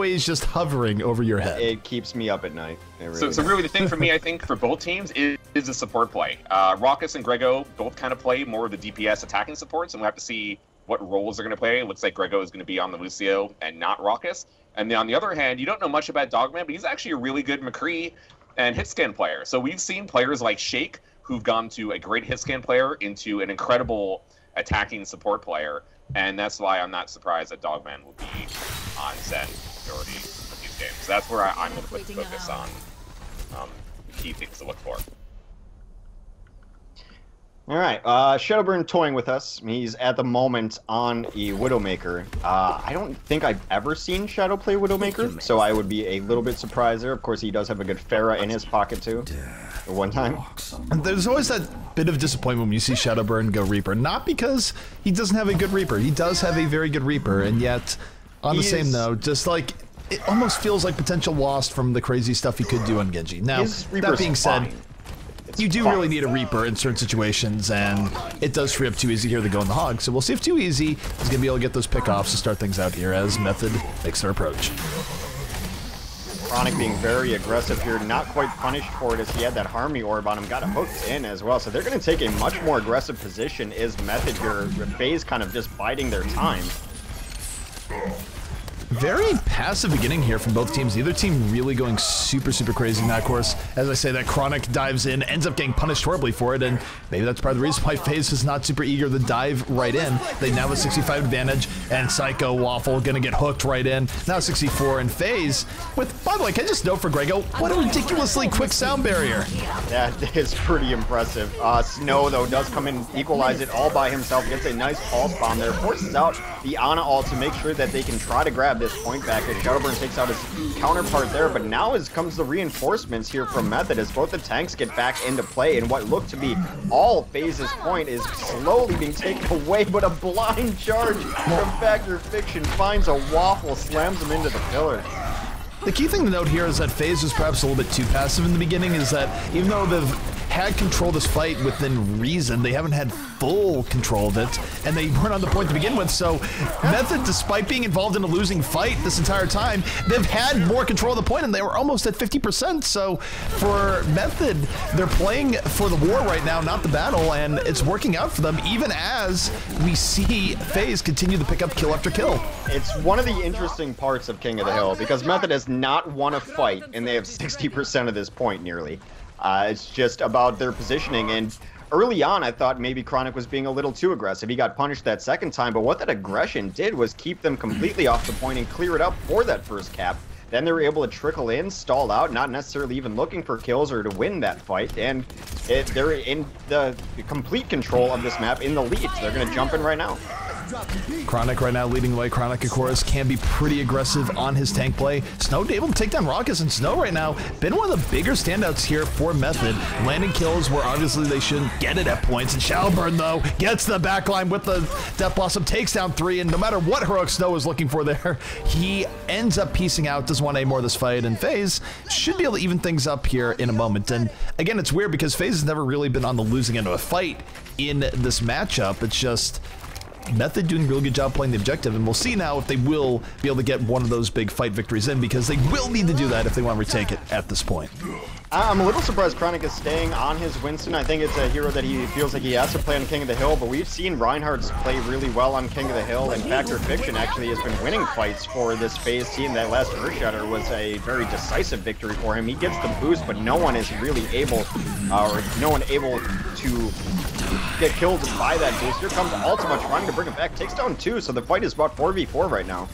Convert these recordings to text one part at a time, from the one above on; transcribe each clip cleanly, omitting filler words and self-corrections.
always just hovering over your head. It keeps me up at night. Really so really the thing for me, I think, for both teams is the support play. Raucus and Grego both kind of play more of the DPS attacking supports, and we'll have to see what roles they're going to play. It looks like Grego is going to be on the Lucio and not Raucus. And then on the other hand, you don't know much about Dogman, but he's actually a really good McCree and hitscan player. So we've seen players like Shake, who've gone to a great hitscan player into an incredible attacking support player. And that's why I'm not surprised that Dogman will be on Zen majority of these games. So that's where I'm going to put the focus on the key things to look for. All right, Shadowburn toying with us. He's at the moment on a Widowmaker. I don't think I've ever seen Shadow play Widowmaker, so I would be a little bit surprised there. Of course, he does have a good Pharah in his pocket too. At one time. And there's always that bit of disappointment when you see Shadowburn go Reaper. Not because he doesn't have a good Reaper. He does have a very good Reaper, and yet, on the same note, just like, it almost feels like potential lost from the crazy stuff he could do on Genji. Now, that being said, you do really need a Reaper in certain situations, and it does free up Too Easy here to go in the Hog. So we'll see if Too Easy is going to be able to get those pickoffs to start things out here as Method makes their approach. Chronic being very aggressive here, not quite punished for it as he had that Harmony Orb on him, got it hooked in as well. So they're going to take a much more aggressive position is Method here, with FaZe kind of just biding their time. Very passive beginning here from both teams. The other team really going super, super crazy. Now, of course, as I say, that Chronic dives in, ends up getting punished horribly for it, and maybe that's part of the reason why FaZe is not super eager to dive right in. They now have a 65 advantage, and Psycho Waffle gonna get hooked right in. Now 64, and FaZe with, by the way, can I just note for Grego, what a ridiculously quick sound barrier. That is pretty impressive. Snow, though, does come in, equalize it all by himself, gets a nice pulse bomb there, forces out the Ana ult to make sure that they can try to grab this point back as Shadowburn takes out his counterpart there, but now comes the reinforcements here from Method as both the tanks get back into play, and what looked to be all FaZe's point is slowly being taken away, but a blind charge from Factor Fiction finds a Waffle, slams him into the pillar. The key thing to note here is that FaZe was perhaps a little bit too passive in the beginning, is that even though they've had control of this fight within reason, they haven't had full control of it, and they weren't on the point to begin with, so Method, despite being involved in a losing fight this entire time, they've had more control of the point, and they were almost at 50%, so for Method, they're playing for the war right now, not the battle, and it's working out for them, even as we see FaZe continue to pick up kill after kill. It's one of the interesting parts of King of the Hill, because Method has not won a fight, and they have 60% of this point, nearly. It's just about their positioning, and early on I thought maybe Chronic was being a little too aggressive. He got punished that second time, but what that aggression did was keep them completely off the point and clear it up for that first cap. Then they were able to trickle in, stall out, not necessarily even looking for kills or to win that fight, and they're in the complete control of this map, in the lead. They're going to jump in right now. Chronic right now leading the way. Chronic, of course, can be pretty aggressive on his tank play. Snow able to take down Raucus, and Snow right now been one of the bigger standouts here for Method. Landing kills where obviously they shouldn't get it at points, and Shadowburn, though, gets the backline with the Death Blossom, takes down 3, and no matter what heroic Snow is looking for there, he ends up piecing out, doesn't want any more of this fight, and FaZe should be able to even things up here in a moment. And again, it's weird because FaZe has never really been on the losing end of a fight in this matchup. It's just Method doing a really good job playing the objective, and we'll see now if they will be able to get one of those big fight victories in, because they will need to do that if they want to retake it at this point. I'm a little surprised Chronic is staying on his Winston. I think it's a hero that he feels like he has to play on King of the Hill, but we've seen Reinhardt's play really well on King of the Hill, and Factor Fiction actually has been winning fights for this FaZe team. That last Earthshatter was a very decisive victory for him. He gets the boost, but no one is really able, or no one able to get killed by that boost. Here comes Ultima trying to bring it back, takes down 2, so the fight is about 4v4 right now.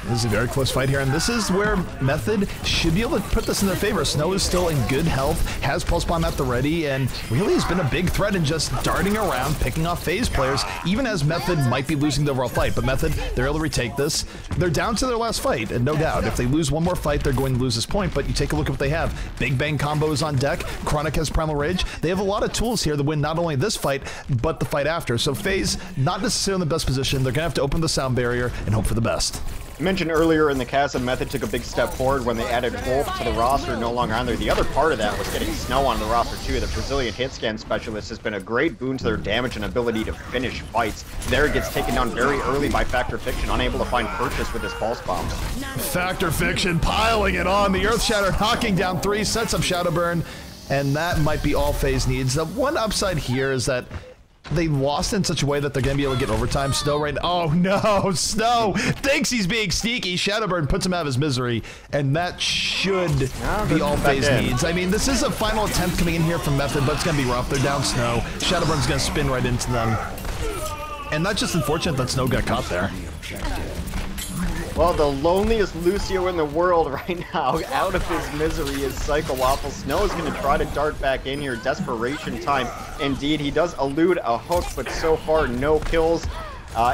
This is a very close fight here, and this is where Method should be able to put this in their favor. Snow is still in good health, has Pulse Bomb at the ready, and really has been a big threat in just darting around, picking off FaZe players, even as Method might be losing the overall fight. But Method, they're able to retake this. They're down to their last fight, and no doubt, if they lose one more fight, they're going to lose this point. But you take a look at what they have. Big Bang combos on deck. Chronic has Primal Rage. They have a lot of tools here to win not only this fight, but the fight after. So FaZe, not necessarily in the best position. They're going to have to open the sound barrier and hope for the best. I mentioned earlier in the cast that Method took a big step forward when they added Wolf to the roster, no longer on there. The other part of that was getting Snow on the roster too. The Brazilian hit scan specialist has been a great boon to their damage and ability to finish fights. There gets taken down very early by Factor Fiction, unable to find purchase with his pulse bomb. Factor Fiction piling it on. The Earth Shatter knocking down 3, sets up Shadow Burn, and that might be all FaZe needs. The one upside here is that they lost in such a way that they're going to be able to get overtime. Snow right now. Oh no, Snow thinks he's being sneaky. Shadowburn puts him out of his misery, and that should be all FaZe needs. I mean, this is a final attempt coming in here from Method, but it's going to be rough. They're down Snow. Shadowburn's going to spin right into them. And that's just unfortunate that Snow got caught there. Well, the loneliest Lucio in the world right now, out of his misery, is Psycho Waffle. Snow is going to try to dart back in here. Desperation time. Indeed, he does elude a hook, but so far no kills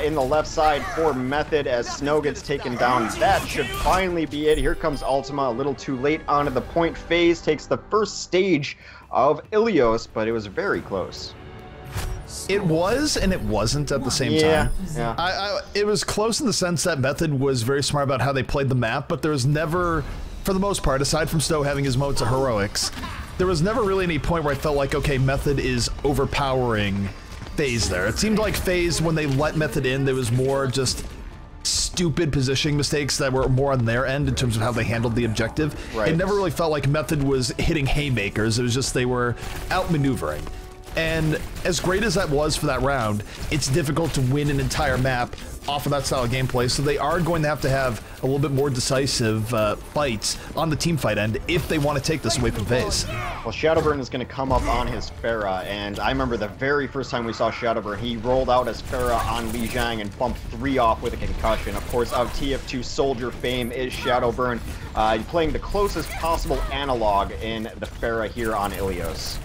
in the left side for Method as Snow gets taken down. That should finally be it. Here comes Ultima, a little too late onto the point. FaZe takes the first stage of Ilios, but it was very close. It was and it wasn't at the same time. Yeah. It was close in the sense that Method was very smart about how they played the map, but there was never, for the most part, aside from Snow having his moments of heroics, there was never really any point where I felt like, okay, Method is overpowering FaZe there. It seemed like FaZe, when they let Method in, there was more just stupid positioning mistakes that were more on their end in terms of how they handled the objective. Right. It never really felt like Method was hitting haymakers. It was just they were outmaneuvering. And as great as that was for that round, it's difficult to win an entire map off of that style of gameplay, so they are going to have a little bit more decisive fights on the team fight end if they want to take this away from FaZe. Well, Shadowburn is going to come up on his Pharah, and I remember the very first time we saw Shadowburn, he rolled out as Pharah on Li Jiang and bumped 3 off with a concussion. Of course, of TF2 Soldier fame is Shadowburn, playing the closest possible analog in the Pharah here on Ilios.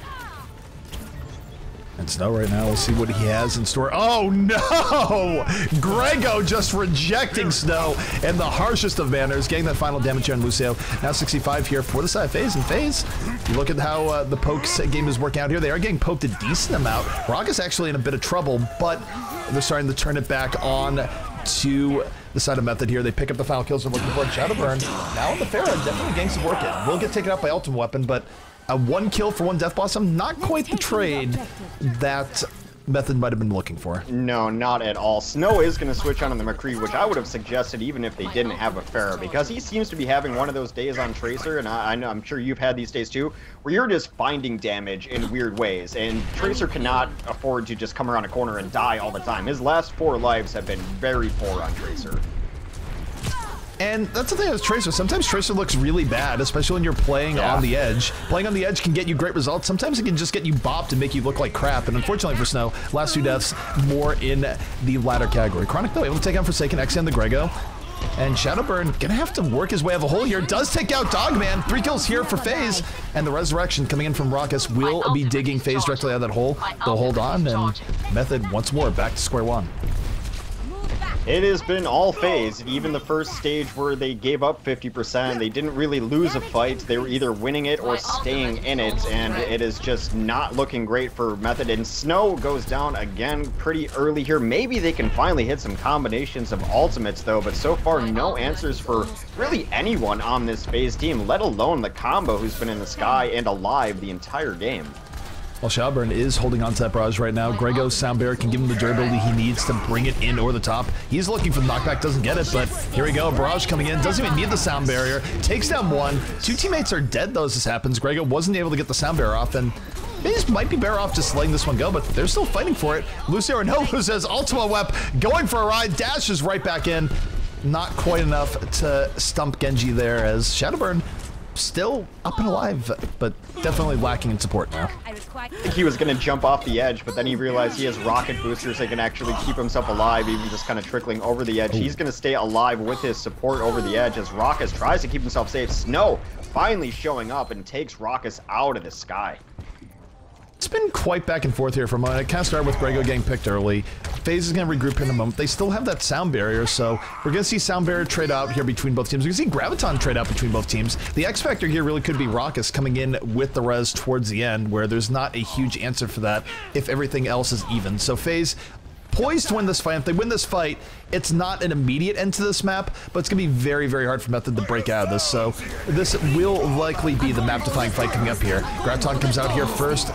And Snow right now, we'll see what he has in store. Oh no! Grego just rejecting Snow in the harshest of manners, getting that final damage here on Lucio. Now 65 here for the side of FaZe. And FaZe, you look at how the pokes game is working out here. They are getting poked a decent amount. Rock is actually in a bit of trouble, but they're starting to turn it back on to the side of Method here. They pick up the final kills they're looking for. Shadowburn now in the Pharah, definitely getting some work in. Will get taken out by Ultimate Weapon, but a 1 kill for 1 Death Blossom, not quite the trade that Method might have been looking for. No, not at all. Snow is going to switch on the McCree, which I would have suggested even if they didn't have a Pharah, because he seems to be having one of those days on Tracer, and I'm sure you've had these days too, where you're just finding damage in weird ways, and Tracer cannot afford to just come around a corner and die all the time. His last 4 lives have been very poor on Tracer. And that's the thing with Tracer. Sometimes Tracer looks really bad, especially when you're playing on the edge. Playing on the edge can get you great results. Sometimes it can just get you bopped and make you look like crap. And unfortunately for Snow, last 2 deaths more in the latter category. Chronic, though, able to take out Forsaken, X and the Grego. And Shadowburn gonna have to work his way out of a hole here. Does take out Dogman. 3 kills here for FaZe. And the Resurrection coming in from Raucus will be digging FaZe directly out of that hole. They'll hold on, and Method once more back to square one. It has been all FaZe. Even the first stage where they gave up 50%, they didn't really lose a fight. They were either winning it or staying in it, and it is just not looking great for Method. And Snow goes down again pretty early here. Maybe they can finally hit some combinations of ultimates, though, but so far no answers for really anyone on this FaZe team, let alone the combo who's been in the sky and alive the entire game. Well, Shadowburn is holding on to that barrage right now. Grego's Sound Barrier can give him the durability he needs to bring it in over the top. He's looking for the knockback, doesn't get it, but here we go. Barrage coming in, doesn't even need the Sound Barrier. Takes down 1. 2 teammates are dead, though, as this happens. Grego wasn't able to get the Sound Barrier off, and FaZe might be better off just letting this one go, but they're still fighting for it. Lucio who says Ultima Wep going for a ride, dashes right back in. Not quite enough to stump Genji there, as Shadowburn still up and alive, but definitely lacking in support now. I think he was going to jump off the edge, but then he realized he has rocket boosters that can actually keep himself alive, even just kind of trickling over the edge. He's going to stay alive with his support over the edge as Raucus tries to keep himself safe. Snow finally showing up and takes Raucus out of the sky. It's been quite back and forth here for a moment. It kind of started with Grego getting picked early. FaZe is going to regroup in a moment. They still have that Sound Barrier, so we're going to see Sound Barrier trade out here between both teams. We're going to see Graviton trade out between both teams. The X Factor here really could be Raucus coming in with the res towards the end, where there's not a huge answer for that if everything else is even. So FaZe poised to win this fight. If they win this fight, it's not an immediate end to this map, but it's going to be very, very hard for Method to break out of this. So this will likely be the map-defying fight coming up here. Graviton comes out here first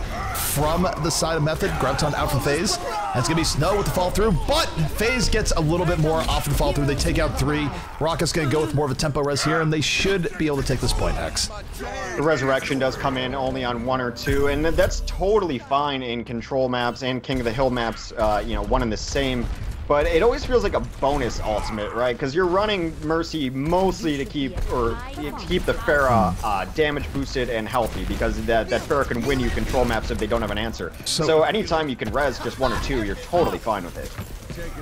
from the side of Method. Graviton out from FaZe. And it's going to be Snow with the fall through, but FaZe gets a little bit more off the fall through. They take out 3. Rocket's going to go with more of a tempo res here, and they should be able to take this point, X. The resurrection does come in only on 1 or 2, and that's totally fine in control maps and King of the Hill maps, you know, one and the same. But it always feels like a bonus ultimate, right? Because you're running Mercy mostly to keep the Pharah damage boosted and healthy, because that Pharah can win you control maps if they don't have an answer. So anytime you can res just 1 or 2, you're totally fine with it.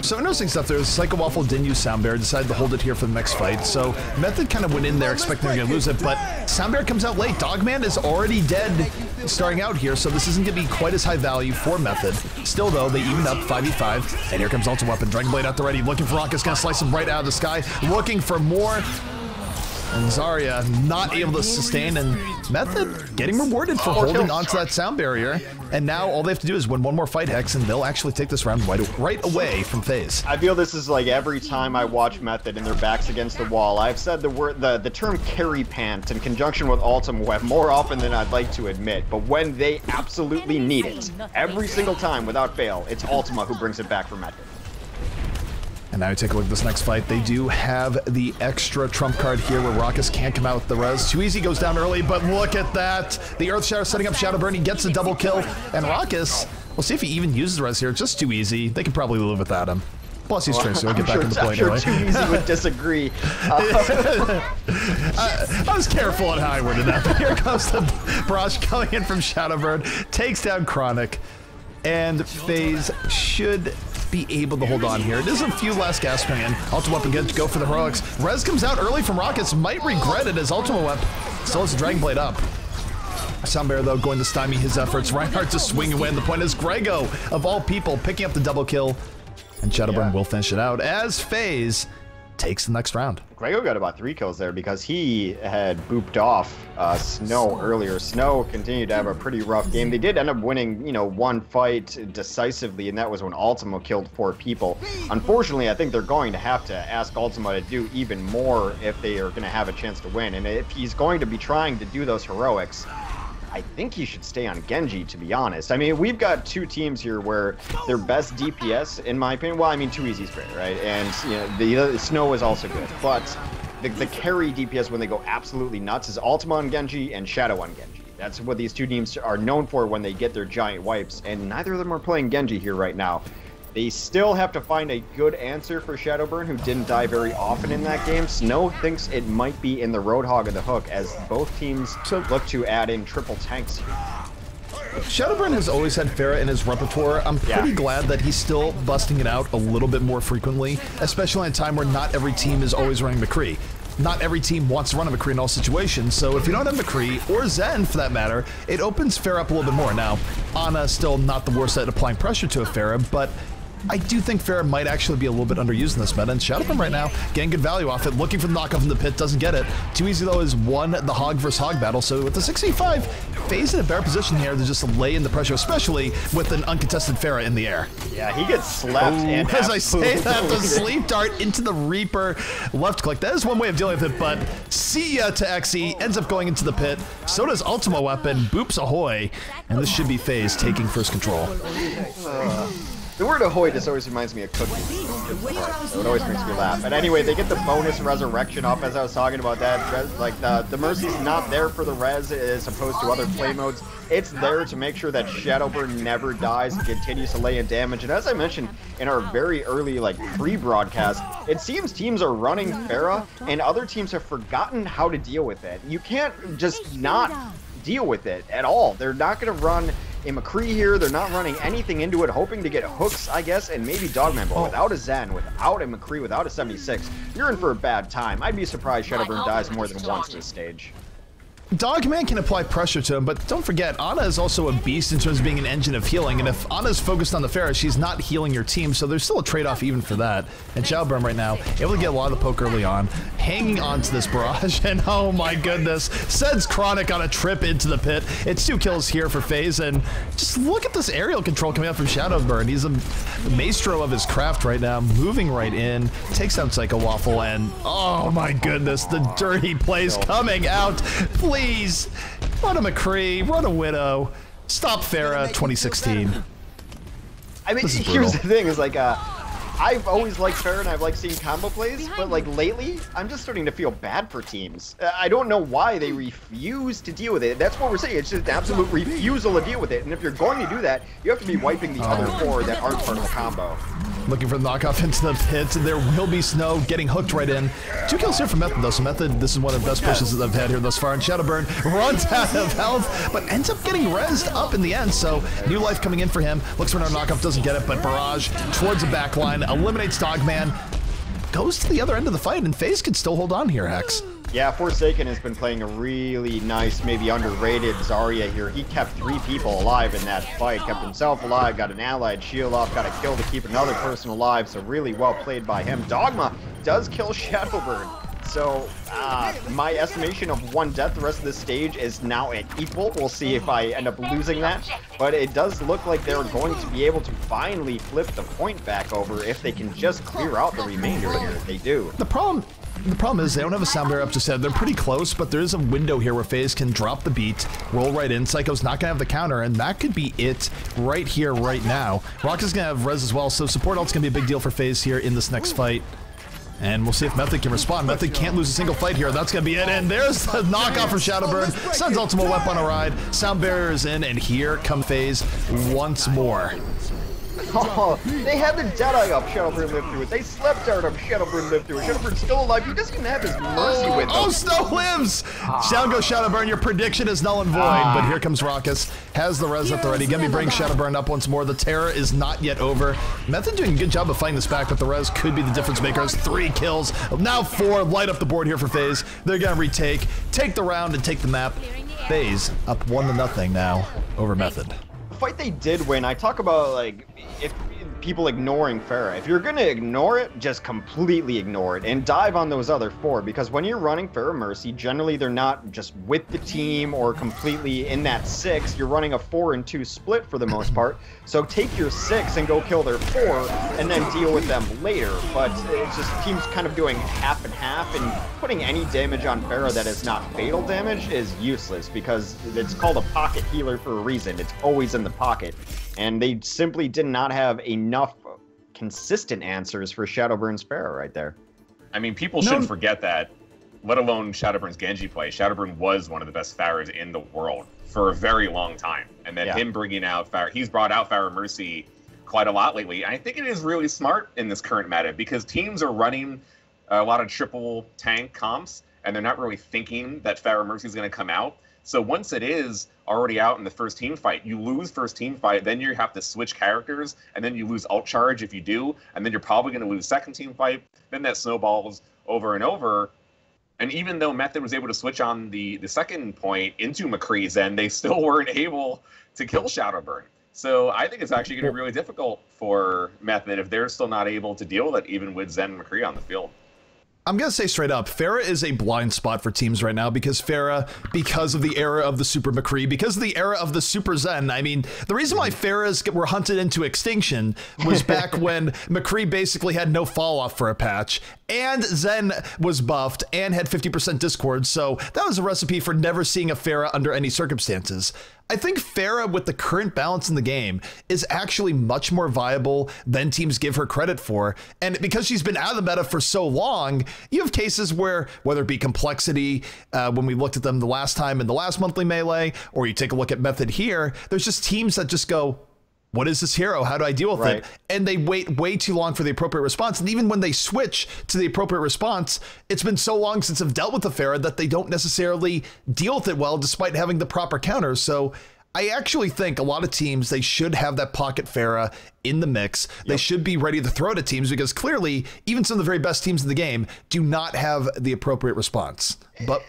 So interesting stuff there is Psycho Waffle didn't use Soundbear, decided to hold it here for the next fight. So Method kind of went in there expecting they're going to lose it, but Soundbear comes out late. Dogman is already dead starting out here, so this isn't going to be quite as high value for Method. Still though, they evened up 5v5, and here comes Ultimate Weapon. Dragon Blade out there ready, looking for Rocket's going to slice him right out of the sky, looking for more. And Zarya not able to sustain, and Method getting rewarded for holding onto that sound barrier. And now all they have to do is win 1 more fight, Hex, and they'll actually take this round right away from FaZe. I feel this is like every time I watch Method and their backs against the wall. I've said the term carry pant in conjunction with Ultimate Weapon more often than I'd like to admit. But when they absolutely need it, every single time without fail, it's Ultima who brings it back for Method. And now you take a look at this next fight. They do have the extra trump card here where Raucus can't come out with the res. Too Easy goes down early, but look at that. The Earth Shadow setting up Shadowburn. He gets a double kill. And Raucus, we'll see if he even uses the res here. Just Too Easy. They can probably live without him. Plus he's Tracer. He'll get back in the point anyway. Too Easy would disagree. I was careful on how I worded that. But here comes the Barrage coming in from Shadowburn. Takes down Chronic. And FaZe should be able to hold on here. It is a few last gas coming in. Ultimate Weapon good to go for the heroics. Rez comes out early from Rockets. Might regret it as Ultimate Weapon still has the Dragon Blade up. Soundbear though going to stymie his efforts. Reinhardt to swing away, and the point is Grego of all people picking up the double kill. And Shadowburn will finish it out as FaZe takes the next round. Grego got about 3 kills there because he had booped off Snow earlier. Snow continued to have a pretty rough game. They did end up winning, you know, 1 fight decisively, and that was when Ultima killed 4 people. Unfortunately, I think they're going to have to ask Ultima to do even more if they are going to have a chance to win. And if he's going to be trying to do those heroics, I think he should stay on Genji, to be honest. I mean, we've got 2 teams here where their best DPS, in my opinion, well, I mean, Too Easy's great, right? And, you know, the Snow is also good. But the carry DPS when they go absolutely nuts is Ultima on Genji and Shadow on Genji. That's what these 2 teams are known for when they get their giant wipes, and neither of them are playing Genji here right now. They still have to find a good answer for Shadowburn, who didn't die very often in that game. Snow thinks it might be in the Roadhog of the Hook, as both teams look to add in triple tanks here. Shadowburn has always had Pharah in his repertoire. I'm pretty glad that he's still busting it out a little bit more frequently, especially in a time where not every team is always running McCree. Not every team wants to run a McCree in all situations, so if you don't have McCree, or Zen for that matter, it opens Pharah up a little bit more. Now, Ana still not the worst at applying pressure to a Pharah, but I do think Pharah might actually be a little bit underused in this meta, and Shadowburn right now getting good value off it, looking for the knockoff in the pit, doesn't get it. Too Easy though has won the Hog versus Hog battle, so with the 65, FaZe in a better position here to just lay in the pressure, especially with an uncontested Pharah in the air. Yeah, he gets slapped. And as I say that, the sleep dart into the Reaper left click. That is one way of dealing with it, but see ya to Xe, ends up going into the pit. So does Ultima Weapon, boops ahoy, and this should be FaZe taking first control. The word ahoy just always reminds me of cookies. So it always makes me laugh. But anyway, they get the bonus resurrection off, as I was talking about that. Like, the Mercy's not there for the res as opposed to other play modes. It's there to make sure that Shadowburn never dies and continues to lay in damage. And as I mentioned in our very early, like, pre-broadcast, it seems teams are running Pharah and other teams have forgotten how to deal with it. You can't just not deal with it at all. They're not going to run a McCree here. They're not running anything into it, hoping to get hooks, I guess, and maybe Dogman. But without a Zen, without a McCree, without a 76, you're in for a bad time. I'd be surprised Shadowburn dies more than once this stage. Dogman can apply pressure to him, but don't forget, Ana is also a beast in terms of being an engine of healing, and if Ana's focused on the Pharah, she's not healing your team, so there's still a trade-off even for that. And Shadowburn right now, able to get a lot of the poke early on, hanging on to this barrage, and oh my goodness, sends Chronic on a trip into the pit. It's 2 kills here for FaZe, and just look at this aerial control coming out from Shadowburn. He's a maestro of his craft right now, moving right in, takes down Psycho Waffle, and oh my goodness, the dirty plays coming out. Please, run a McCree, run a Widow, stop Pharah 2016. I mean, here's the thing, is like, I've always liked Pharah and I've liked seeing combo plays, but like lately, I'm just starting to feel bad for teams. I don't know why they refuse to deal with it. That's what we're saying, it's just an absolute refusal to deal with it. And if you're going to do that, you have to be wiping the other 4 that aren't part of the combo. Looking for the knockoff into the pit. There will be Snow getting hooked right in. 2 kills here from Method, though. So Method, this is one of the best pushes that I've had here thus far. And Shadowburn runs out of health, but ends up getting rezzed up in the end. So new life coming in for him. Looks for another knockoff, doesn't get it, but Barrage towards the back line, eliminates Dogman, goes to the other end of the fight, and FaZe can still hold on here, Hex. Yeah, Forsaken has been playing a really nice, maybe underrated Zarya here. He kept 3 people alive in that fight, kept himself alive, got an allied shield off, got a kill to keep another person alive, so really well played by him. Dogma does kill Shadowburn. So, my estimation of 1 death the rest of this stage is now at equal. We'll see if I end up losing that. But it does look like they're going to be able to finally flip the point back over if they can just clear out the remainder here. They do. The problem is they don't have a sound barrier up just yet. They're pretty close, but there is a window here where FaZe can drop the beat, roll right in. Psycho's not going to have the counter, and that could be it right here, right now. Rock is going to have res as well, so support ult's going to be a big deal for FaZe here in this next fight. And we'll see if Method can respond. Method can't lose a single fight here. That's going to be it. And there's the knockoff from Shadowburn. Sends Ultimate Weapon on a ride. Sound barrier is in, and here come FaZe once more. Oh, they had the Deadeye up, Shadowburn lived through it. They slept out up, Shadowburn lived through it. Shadowburn's still alive. He doesn't even have his mercy with him. Oh, Snow lives! Down goes Shadowburn. Your prediction is null and void, but here comes Raucus. Has the res up already. Gonna be bringing Shadowburn up once more. The terror is not yet over. Method doing a good job of fighting this back, but the res could be the difference maker. Has 3 kills. Now 4. Light up the board here for FaZe. They're gonna retake, take the round, and take the map. FaZe up 1-0 now over Method. Fight they did win. I talk about, like, if people ignoring Pharah. If you're gonna ignore it, just completely ignore it and dive on those other 4, because when you're running Pharah Mercy, generally they're not just with the team or completely in that 6. You're running a 4 and 2 split for the most part. So take your 6 and go kill their 4 and then deal with them later. But it's just teams kind of doing half and half, and putting any damage on Pharah that is not fatal damage is useless, because it's called a pocket healer for a reason. It's always in the pocket. And they simply did not have enough consistent answers for Shadowburn's Pharah right there. I mean, people shouldn't forget that, let alone Shadowburn's Genji play. Shadowburn was one of the best Pharahs in the world for a very long time. And then him bringing out Pharah, he's brought out Pharah Mercy quite a lot lately. And I think it is really smart in this current meta, because teams are running a lot of triple tank comps, and they're not really thinking that Pharah Mercy is going to come out. So once it is already out in the first team fight, you lose first team fight, then you have to switch characters, and then you lose ult charge if you do, and then you're probably going to lose second team fight. Then that snowballs over and over. And even though Method was able to switch on the second point into McCree's end, they still weren't able to kill Shadowburn. So I think it's actually going to be really difficult for Method if they're still not able to deal with it, even with Zen and McCree on the field. I'm going to say straight up, Pharah is a blind spot for teams right now, because Pharah, because of the era of the Super McCree, because of the era of the Super Zen. I mean, the reason why Pharahs were hunted into extinction was back when McCree basically had no fall off for a patch, and Zen was buffed and had 50% Discord, so that was a recipe for never seeing a Pharah under any circumstances. I think Pharah, with the current balance in the game, is actually much more viable than teams give her credit for. And because she's been out of the meta for so long, you have cases where, whether it be Complexity, when we looked at them the last time in the last monthly melee, or you take a look at Method here, there's just teams that just go, what is this hero? How do I deal with it? And they wait way too long for the appropriate response. And even when they switch to the appropriate response, it's been so long since I've dealt with the Pharah that they don't necessarily deal with it well, despite having the proper counters. So I actually think a lot of teams, they should have that pocket Pharah in the mix. They should be ready to throw to teams, because clearly even some of the very best teams in the game do not have the appropriate response. But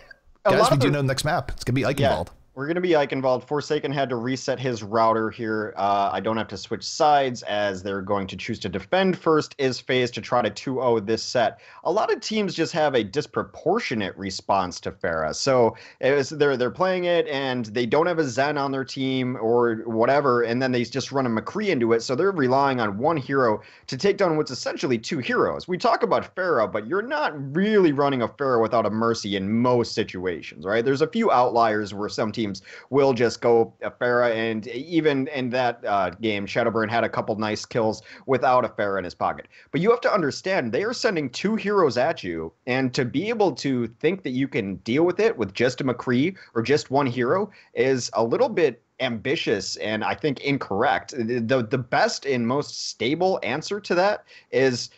guys, we do know the next map. It's going to be Eichenwalde. Yeah. We're going to be Eichenwalde. Forsaken had to reset his router here. I don't have to switch sides as they're going to choose to defend first is FaZe to try to 2-0 this set. A lot of teams just have a disproportionate response to Pharah. So they're playing it and they don't have a Zen on their team or whatever, and then they just run a McCree into it. So they're relying on one hero to take down what's essentially two heroes. We talk about Pharah, but you're not really running a Pharah without a Mercy in most situations, right? There's a few outliers where some teams will just go a Pharah, and even in that game, Shadowburn had a couple nice kills without a Pharah in his pocket. But you have to understand, they are sending two heroes at you, and to be able to think that you can deal with it with just a McCree or just one hero is a little bit ambitious and I think incorrect. The best and most stable answer to that is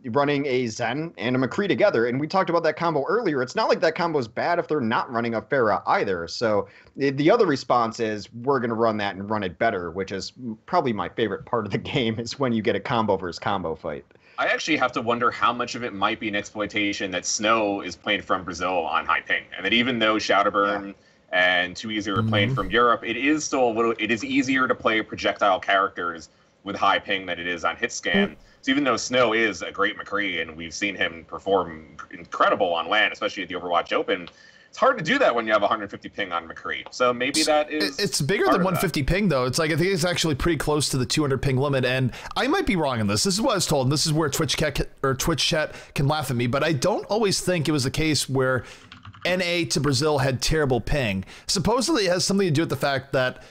running a Zen and a McCree together. And we talked about that combo earlier. It's not like that combo is bad if they're not running a Pharah either. So the other response is we're going to run that and run it better, which is probably my favorite part of the game is when you get a combo versus combo fight. I actually have to wonder how much of it might be an exploitation that Snow is playing from Brazil on high ping. And that even though Shadowburn and Too Easy are playing from Europe, it is still it is easier to play projectile characters with high ping than it is on hit scan. So even though Snow is a great McCree and we've seen him perform incredible on LAN, especially at the Overwatch Open, it's hard to do that when you have 150 ping on McCree. So maybe that is. It's bigger than 150 ping though. It's like I think it's actually pretty close to the 200 ping limit, and I might be wrong on this. This is what I was told. And this is where Twitch chat can laugh at me, but I don't always think it was the case where NA to Brazil had terrible ping. Supposedly it has something to do with the fact that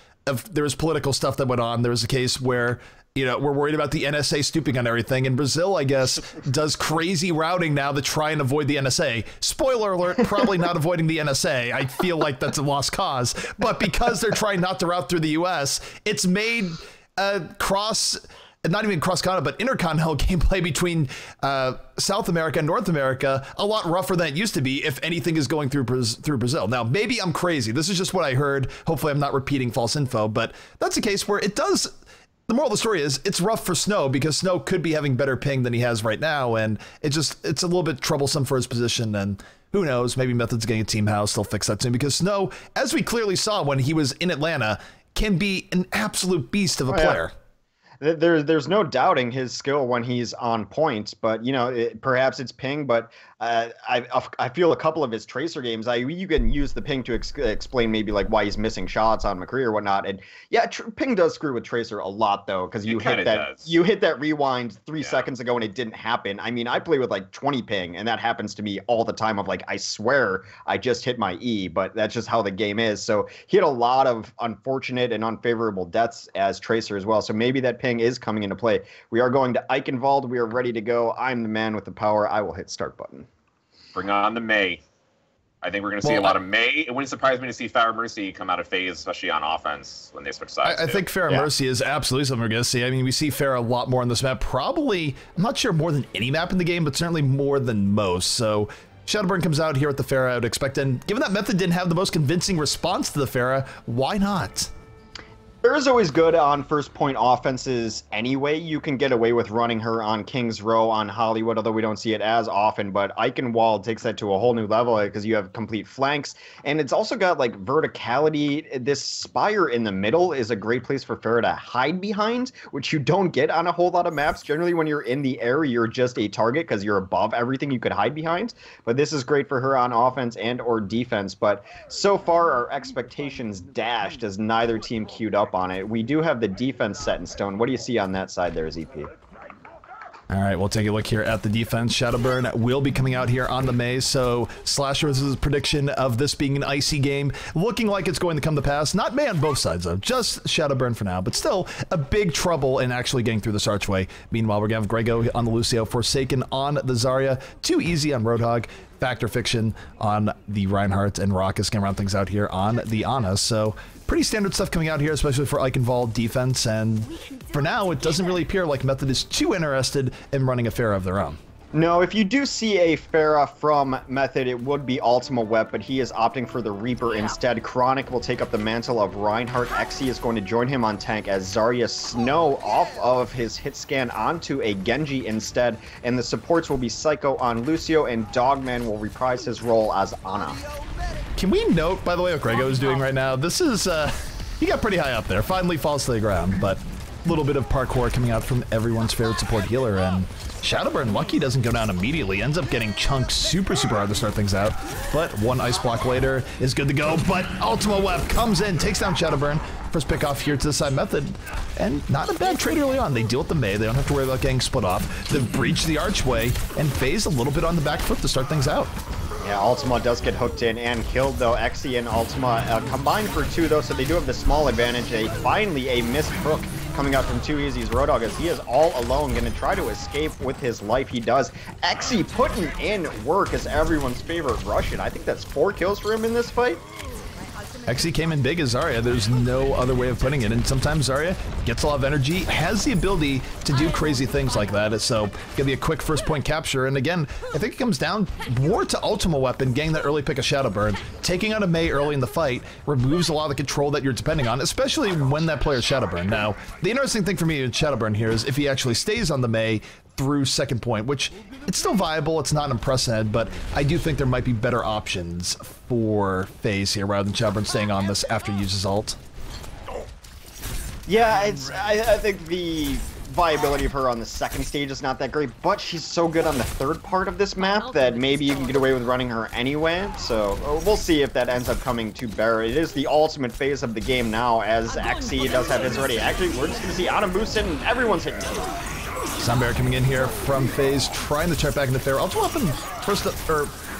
there was political stuff that went on. There was a case where, you know, we're worried about the NSA stooping on everything. And Brazil, I guess, does crazy routing now to try and avoid the NSA. Spoiler alert, probably not avoiding the NSA. I feel like that's a lost cause. But because they're trying not to route through the US, it's made not even cross-continental, but intercontinental gameplay between South America and North America a lot rougher than it used to be if anything is going through Brazil. Now, maybe I'm crazy. This is just what I heard. Hopefully I'm not repeating false info, but that's a case where it does. The moral of the story is it's rough for Snow because Snow could be having better ping than he has right now, and it's a little bit troublesome for his position, and who knows, maybe Method's getting a team house, they'll fix that soon, because Snow, as we clearly saw when he was in Atlanta, can be an absolute beast of a player. There's no doubting his skill when he's on point, but you know, perhaps it's ping, but I feel a couple of his Tracer games, you can use the ping to explain maybe like why he's missing shots on McCree or whatnot. And yeah, ping does screw with Tracer a lot though, because you hit that rewind 3 seconds ago and it didn't happen. I mean, I play with like 20 ping and that happens to me all the time of like, I swear I just hit my E, but that's just how the game is. So he had a lot of unfortunate and unfavorable deaths as Tracer as well. So maybe that ping is coming into play. We are going to Eichenwalde. We are ready to go. I'm the man with the power. I will hit start button. Bring on the May. I think we're going to see a lot of May. It wouldn't surprise me to see Pharah Mercy come out of FaZe, especially on offense when they switch sides. I think Pharah Mercy is absolutely something we're going to see. I mean, we see Pharah a lot more on this map. Probably, I'm not sure more than any map in the game, but certainly more than most. So Shadowburn comes out here with the Pharah, I would expect. And given that Method didn't have the most convincing response to the Pharah, why not? Pharah is always good on first point offenses anyway. You can get away with running her on King's Row, on Hollywood, although we don't see it as often. But Eichenwalde takes that to a whole new level because you have complete flanks. And it's also got like verticality. This spire in the middle is a great place for Pharah to hide behind, which you don't get on a whole lot of maps. Generally, when you're in the air, you're just a target because you're above everything you could hide behind. But this is great for her on offense and or defense. But so far, our expectations dashed as neither team queued up on it. We do have the defense set in stone. What do you see on that side there, ZP? All right, we'll take a look here at the defense. Shadowburn will be coming out here on the Maze, so Slasher's prediction of this being an icy game, looking like it's going to come to pass. Not May on both sides, though. Just Shadowburn for now, but still a big trouble in actually getting through this archway. Meanwhile, we're going to have Grego on the Lucio, Forsaken on the Zarya, Too Easy on Roadhog, Factor Fiction on the Reinhardt, and Raucus can round things out here on the Ana. So pretty standard stuff coming out here, especially for Eichenwalde defense, and for now, it doesn't really appear like Method is too interested in running a Pharah of their own. No, if you do see a Pharah from Method, it would be Ultima Web, but he is opting for the Reaper instead. Chronic will take up the mantle of Reinhardt. Xe is going to join him on tank as Zarya Snow off of his hit scan onto a Genji instead, and the supports will be Psycho on Lucio, and Dogman will reprise his role as Ana. Can we note, by the way, what Grego is doing right now? This is, he got pretty high up there. Finally falls to the ground, but a little bit of parkour coming out from everyone's favorite support healer, and Shadowburn, lucky doesn't go down immediately, ends up getting chunked super hard to start things out, but one ice block later is good to go, but Ultima Web comes in, takes down Shadowburn. First pick off here to the side Method, and not a bad trade early on. They deal with the Mei, they don't have to worry about getting split off. They've breached the archway, and FaZe a little bit on the back foot to start things out. Yeah, Ultima does get hooked in and killed, though. Exe and Ultima combined for 2, though, so they do have the small advantage. Finally, a missed hook coming out from 2easy's Roadhog as he is all alone, going to try to escape with his life. He does. Exe putting in work as everyone's favorite Russian. I think that's 4 kills for him in this fight. Exe came in big as Zarya. There's no other way of putting it. And sometimes Zarya gets a lot of energy, has the ability to do crazy things like that. So gonna be a quick first point capture. And again, I think it comes down more to Ultima Weapon getting that early pick of Shadowburn. Taking out a Mei early in the fight removes a lot of the control that you're depending on, especially when that player is Shadowburn. Now, the interesting thing for me with Shadowburn here is if he actually stays on the Mei through second point, which it's still viable, it's not unprecedented, but I do think there might be better options for FaZe here rather than Shadowburn staying on this after he uses ult. Yeah, I think the viability of her on the second stage is not that great, but she's so good on the third part of this map that maybe you can get away with running her anyway, so we'll see if that ends up coming to bear. It is the ultimate phase of the game now, as Exe does have his ready. Actually, we're just going to see Autumn boost in, and everyone's hitting him. Sunbear coming in here from FaZe, trying to chart back into fair. Ultima Weapon first,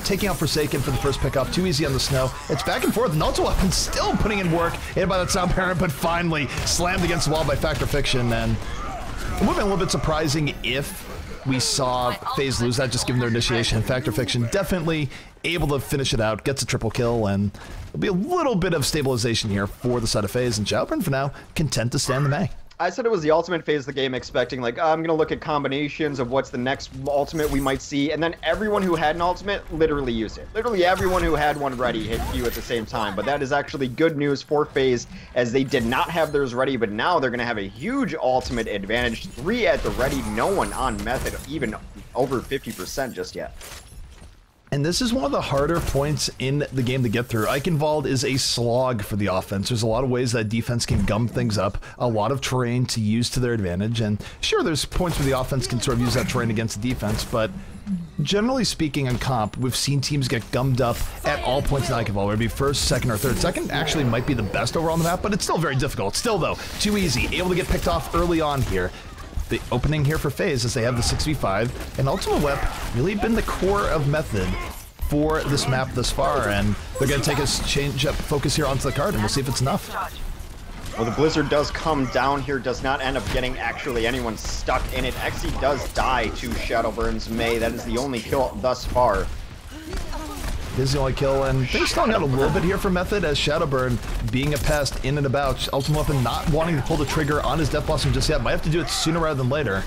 taking out Forsaken for the first pickup. 2easy on the snow. It's back and forth, and Ultima Weapon still putting in work. Hit by that Sunbear, but finally slammed against the wall by Factor Fiction. And it would have been a little bit surprising if we saw FaZe lose that, just given their initiation. Factor Fiction definitely able to finish it out, gets a triple kill, and there'll be a little bit of stabilization here for the side of FaZe. And Shadowburn, for now, content to stand the Mei. I said it was the ultimate phase of the game, expecting, like, I'm going to look at combinations of what's the next ultimate we might see, and then everyone who had an ultimate literally used it. Literally everyone who had one ready hit you at the same time, but that is actually good news for FaZe, as they did not have theirs ready, but now they're going to have a huge ultimate advantage. 3 at the ready, no one on Method, even over 50% just yet. And this is one of the harder points in the game to get through. Eichenwalde is a slog for the offense. There's a lot of ways that defense can gum things up, a lot of terrain to use to their advantage, and sure, there's points where the offense can sort of use that terrain against the defense, but generally speaking in comp, we've seen teams get gummed up at all points in Eichenwalde, whether it be first, second, or third. Second actually might be the best overall on the map, but it's still very difficult. Still, though, 2easy, able to get picked off early on here. The opening here for FaZe is they have the 6v5, and Ultima Web really been the core of Method for this map thus far, and they're going to take us change up focus here onto the card, and we'll see if it's enough. Well, the Blizzard does come down here, does not end up getting actually anyone stuck in it. Exe does die to Shadowburn's Mei. That is the only kill thus far. This is the only kill, and things stalling out a little bit here for Method, as Shadowburn being a pest in and about. Ultima Weapon not wanting to pull the trigger on his Death Blossom just yet. Might have to do it sooner rather than later.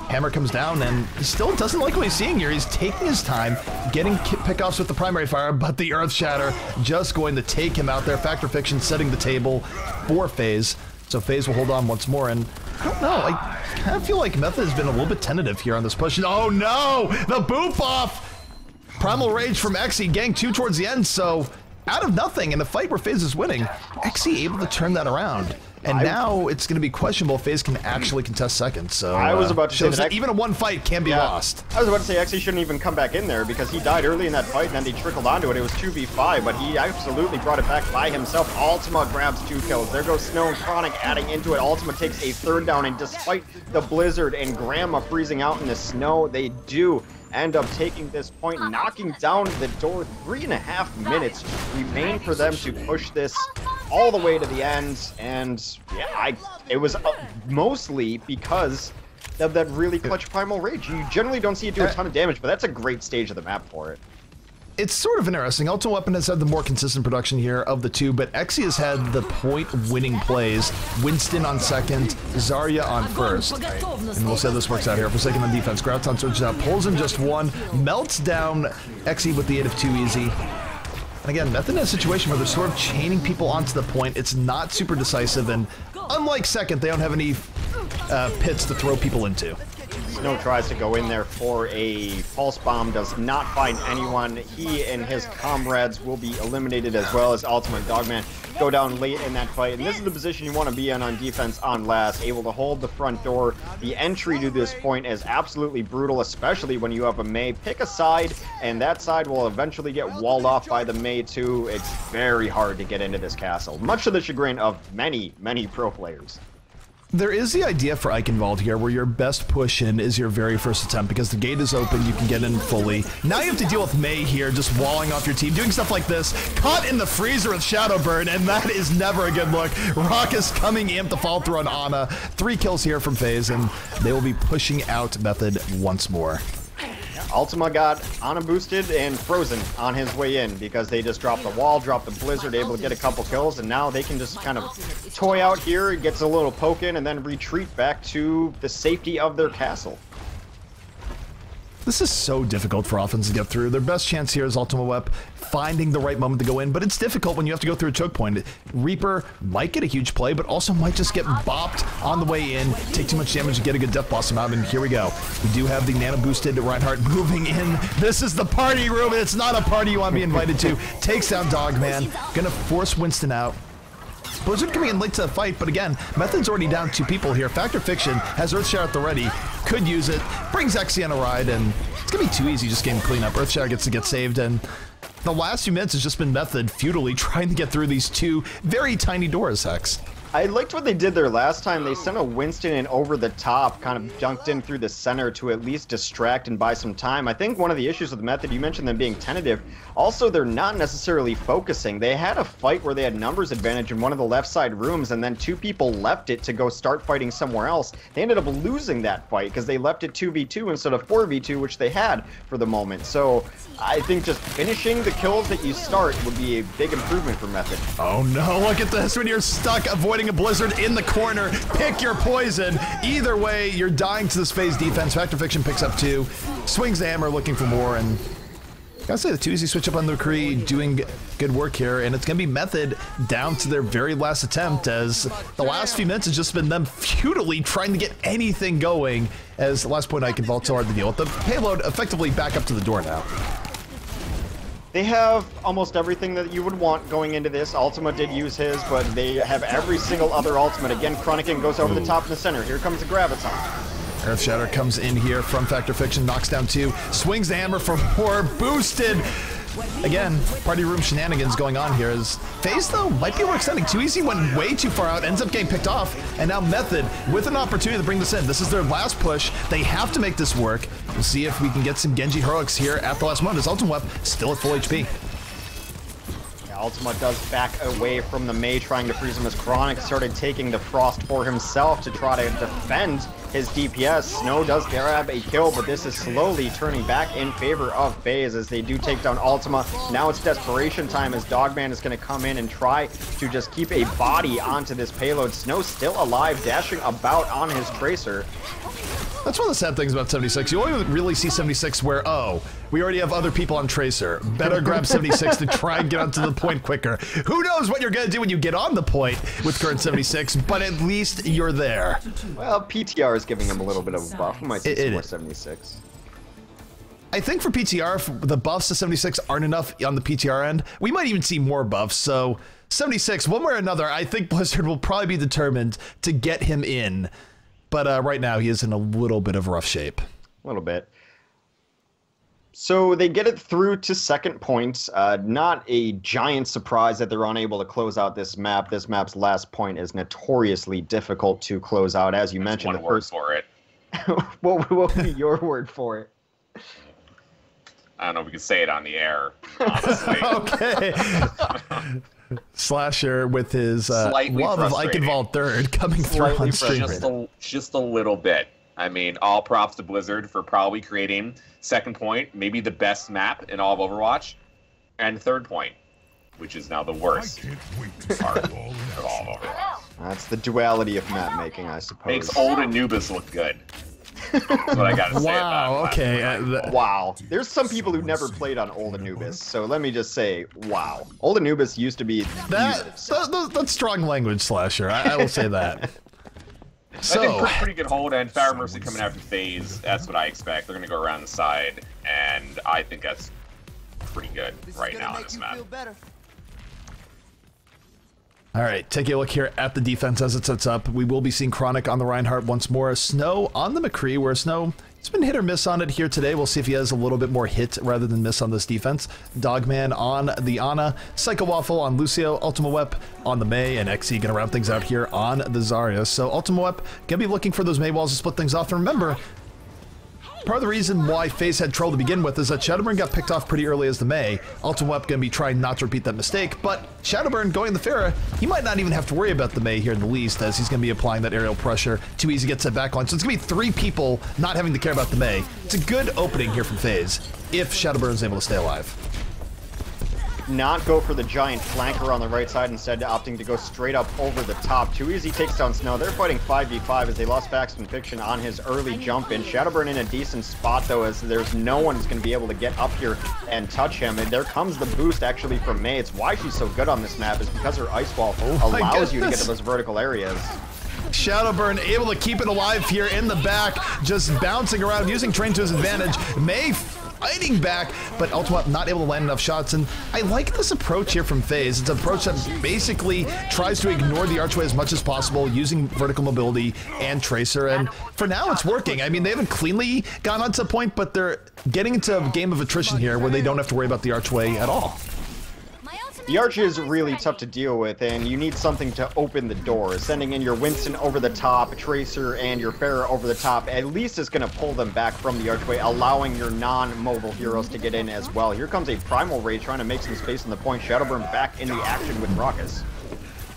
Hammer comes down, and he still doesn't like what he's seeing here. He's taking his time, getting pickoffs with the primary fire, but the Earth Shatter just going to take him out there. Factor Fiction setting the table for FaZe. So FaZe will hold on once more, and I don't know, I kind of feel like Method has been a little bit tentative here on this push. Oh no! The boop off! Primal Rage from Exe, gang 2 towards the end, so out of nothing in a fight where FaZe is winning, Exe able to turn that around. And now it's going to be questionable if FaZe can actually contest second. So I was about to say that even a one fight can be lost. I was about to say Exe shouldn't even come back in there because he died early in that fight and then they trickled onto it. It was 2v5, but he absolutely brought it back by himself. Ultima grabs 2 kills. There goes Snow and Chronic adding into it. Ultima takes a 3rd down, and despite the Blizzard and Grandma freezing out in the snow, they do end up taking this point, knocking down the door. 3.5 minutes remain for them to push this all the way to the end, and yeah, it was mostly because of that really clutch Primal Rage. You generally don't see it do a ton of damage, but that's a great stage of the map for it. It's sort of interesting. Ultima Weapon has had the more consistent production here of the two, but Exe has had the point-winning plays. Winston on second, Zarya on first. And we'll see how this works out here. Forsaken on defense, Grouton switches out, pulls in just one, melts down Exe with the 8 of 2easy. And again, Method in a situation where they're sort of chaining people onto the point. It's not super decisive, and unlike second, they don't have any pits to throw people into. Snow tries to go in there for a pulse bomb, does not find anyone. He and his comrades will be eliminated as well as Ultima and Dogman go down late in that fight. And this is the position you want to be in on defense on last, able to hold the front door. The entry to this point is absolutely brutal, especially when you have a Mei. Pick a side, and that side will eventually get walled off by the Mei too. It's very hard to get into this castle, much to the chagrin of many, many pro players. There is the idea for Eichenwalde here where your best push in is your very first attempt because the gate is open, you can get in fully. Now you have to deal with Mei here, just walling off your team, doing stuff like this, caught in the freezer with Shadow Burn, and that is never a good look. Raucous coming in to fall through on Ana. 3 kills here from FaZe, and they will be pushing out Method once more. Ultima got Ana boosted and frozen on his way in because they just dropped the wall, dropped the blizzard, able to get a couple kills, and now they can just kind of toy out here. It gets a little poke in and then retreat back to the safety of their castle. This is so difficult for offense to get through. Their best chance here is Ultima Wep finding the right moment to go in, but it's difficult when you have to go through a choke point. Reaper might get a huge play, but also might just get bopped on the way in, take too much damage to get a good death blossom out, and here we go. We do have the nano-boosted Reinhardt moving in. This is the party room, and it's not a party you want to be invited to. Takes down Dogman, gonna force Winston out. Blizzard coming in late to the fight, but again, Method's already down 2 people here. Factor Fiction has Earthshower at the ready, could use it, brings Exy on a ride, and it's gonna be too easy just game cleanup. Earthshower gets to get saved, and the last few minutes has just been Method futilely trying to get through these 2 very tiny doors, Hex. I liked what they did there last time. They sent a Winston in over the top, kind of junked in through the center to at least distract and buy some time. I think one of the issues with Method, you mentioned them being tentative. Also, they're not necessarily focusing. They had a fight where they had numbers advantage in one of the left side rooms, and then 2 people left it to go start fighting somewhere else. They ended up losing that fight because they left it 2v2 instead of 4v2, which they had for the moment. So I think just finishing the kills that you start would be a big improvement for Method. Oh no, look at this when you're stuck avoiding a blizzard in the corner. Pick your poison. Either way, you're dying to this FaZe defense. Factor Fiction picks up 2, swings the hammer looking for more, and gotta say the 2 easy switch up on the McCree doing good work here, and it's gonna be Method down to their very last attempt as the last few minutes has just been them futilely trying to get anything going as the last point Eichenwalde so hard to deal with. The payload effectively back up to the door now. They have almost everything that you would want going into this. Ultima did use his, but they have every single other ultimate. Again, Chronican goes over the top in the center. Here comes the Graviton. Earthshatter comes in here from Factor Fiction, knocks down 2, swings the hammer for more, boosted. Again, party room shenanigans going on here as FaZe, though, might be overextending. 2 easy went way too far out, ends up getting picked off, and now Method with an opportunity to bring this in. This is their last push. They have to make this work. We'll see if we can get some Genji heroics here at the last moment as Ultimate Wep still at full HP. Ultima does back away from the Mei, trying to freeze him as Chronic started taking the Frost for himself to try to defend his DPS. Snow does grab a kill, but this is slowly turning back in favor of FaZe as they do take down Ultima. Now it's desperation time as Dogman is going to come in and try to just keep a body onto this payload. Snow still alive, dashing about on his Tracer. That's one of the sad things about 76. You only really see 76 where, oh, we already have other people on Tracer. Better grab 76 to try and get onto the point quicker. Who knows what you're going to do when you get on the point with current 76, but at least you're there. Well, PTR is giving him a little bit of a buff. We might see some more 76. I think for PTR, if the buffs to 76 aren't enough on the PTR end, we might even see more buffs. So 76, one way or another, I think Blizzard will probably be determined to get him in. But right now, he is in a little bit of rough shape. A little bit. So they get it through to second point. Not a giant surprise that they're unable to close out this map. This map's last point is notoriously difficult to close out. As you mentioned, one word for it. What would be your word for it? I don't know if we can say it on the air, honestly. Okay. Slasher with his love of Eichenwalde third coming through on stream. Just a little bit. I mean, all props to Blizzard for probably creating second point, maybe the best map in all of Overwatch, and third point, which is now the worst part of all of Overwatch. That's the duality of map making, I suppose. Makes old Anubis look good. That's what I gotta say about okay. Wow. There's some people who never played on Old Anubis, so let me just say, wow. Old Anubis used to be that's strong language, Slasher. I will say that. So, I think pretty good hold, and Fire Mercy coming after FaZe. That's what I expect. They're going to go around the side, and I think that's pretty good right now on this map. all right, take a look here at the defense as it sets up. We will be seeing Chronic on the Reinhardt once more. Snow on the McCree, where Snow, he's been hit or miss on it here today. We'll see if he has a little bit more hit rather than miss on this defense. Dogman on the Ana, Psycho Waffle on Lucio, Ultima Wep on the Mei, and XE gonna round things out here on the Zarya. So Ultima Wep gonna be looking for those Mei walls to split things off. And remember, part of the reason why FaZe had trouble to begin with is that Shadowburn got picked off pretty early as the Mei. Ultima Wep gonna be trying not to repeat that mistake, but Shadowburn going the Pharah, he might not even have to worry about the Mei here in the least, as he's gonna be applying that aerial pressure. Too easy to get to that backline, so it's gonna be 3 people not having to care about the Mei. It's a good opening here from FaZe, if Shadowburn's able to stay alive. Not go for the giant flanker on the right side, instead opting to go straight up over the top. Too easy takes down Snow. They're fighting 5v5 as they lost Faxton Fiction on his early jump in. Shadowburn in a decent spot though, as there's no one who's going to be able to get up here and touch him. And there comes the boost actually from Mei. It's why she's so good on this map, is because her ice wall allows you to get to those vertical areas. Shadowburn able to keep it alive here in the back, just bouncing around, using Train to his advantage. Mei fighting back, but Ultima not able to land enough shots. And I like this approach here from FaZe. It's an approach that basically tries to ignore the archway as much as possible, using vertical mobility and Tracer. And for now, it's working. I mean, they haven't cleanly gone on to a point, but they're getting into a game of attrition here where they don't have to worry about the archway at all. The Arch is really tough to deal with, and you need something to open the door. Sending in your Winston over the top, Tracer, and your Pharah over the top at least is going to pull them back from the archway, allowing your non-mobile heroes to get in as well. Here comes a Primal Ray trying to make some space on the point. Shadowburn back in the action with Raucus.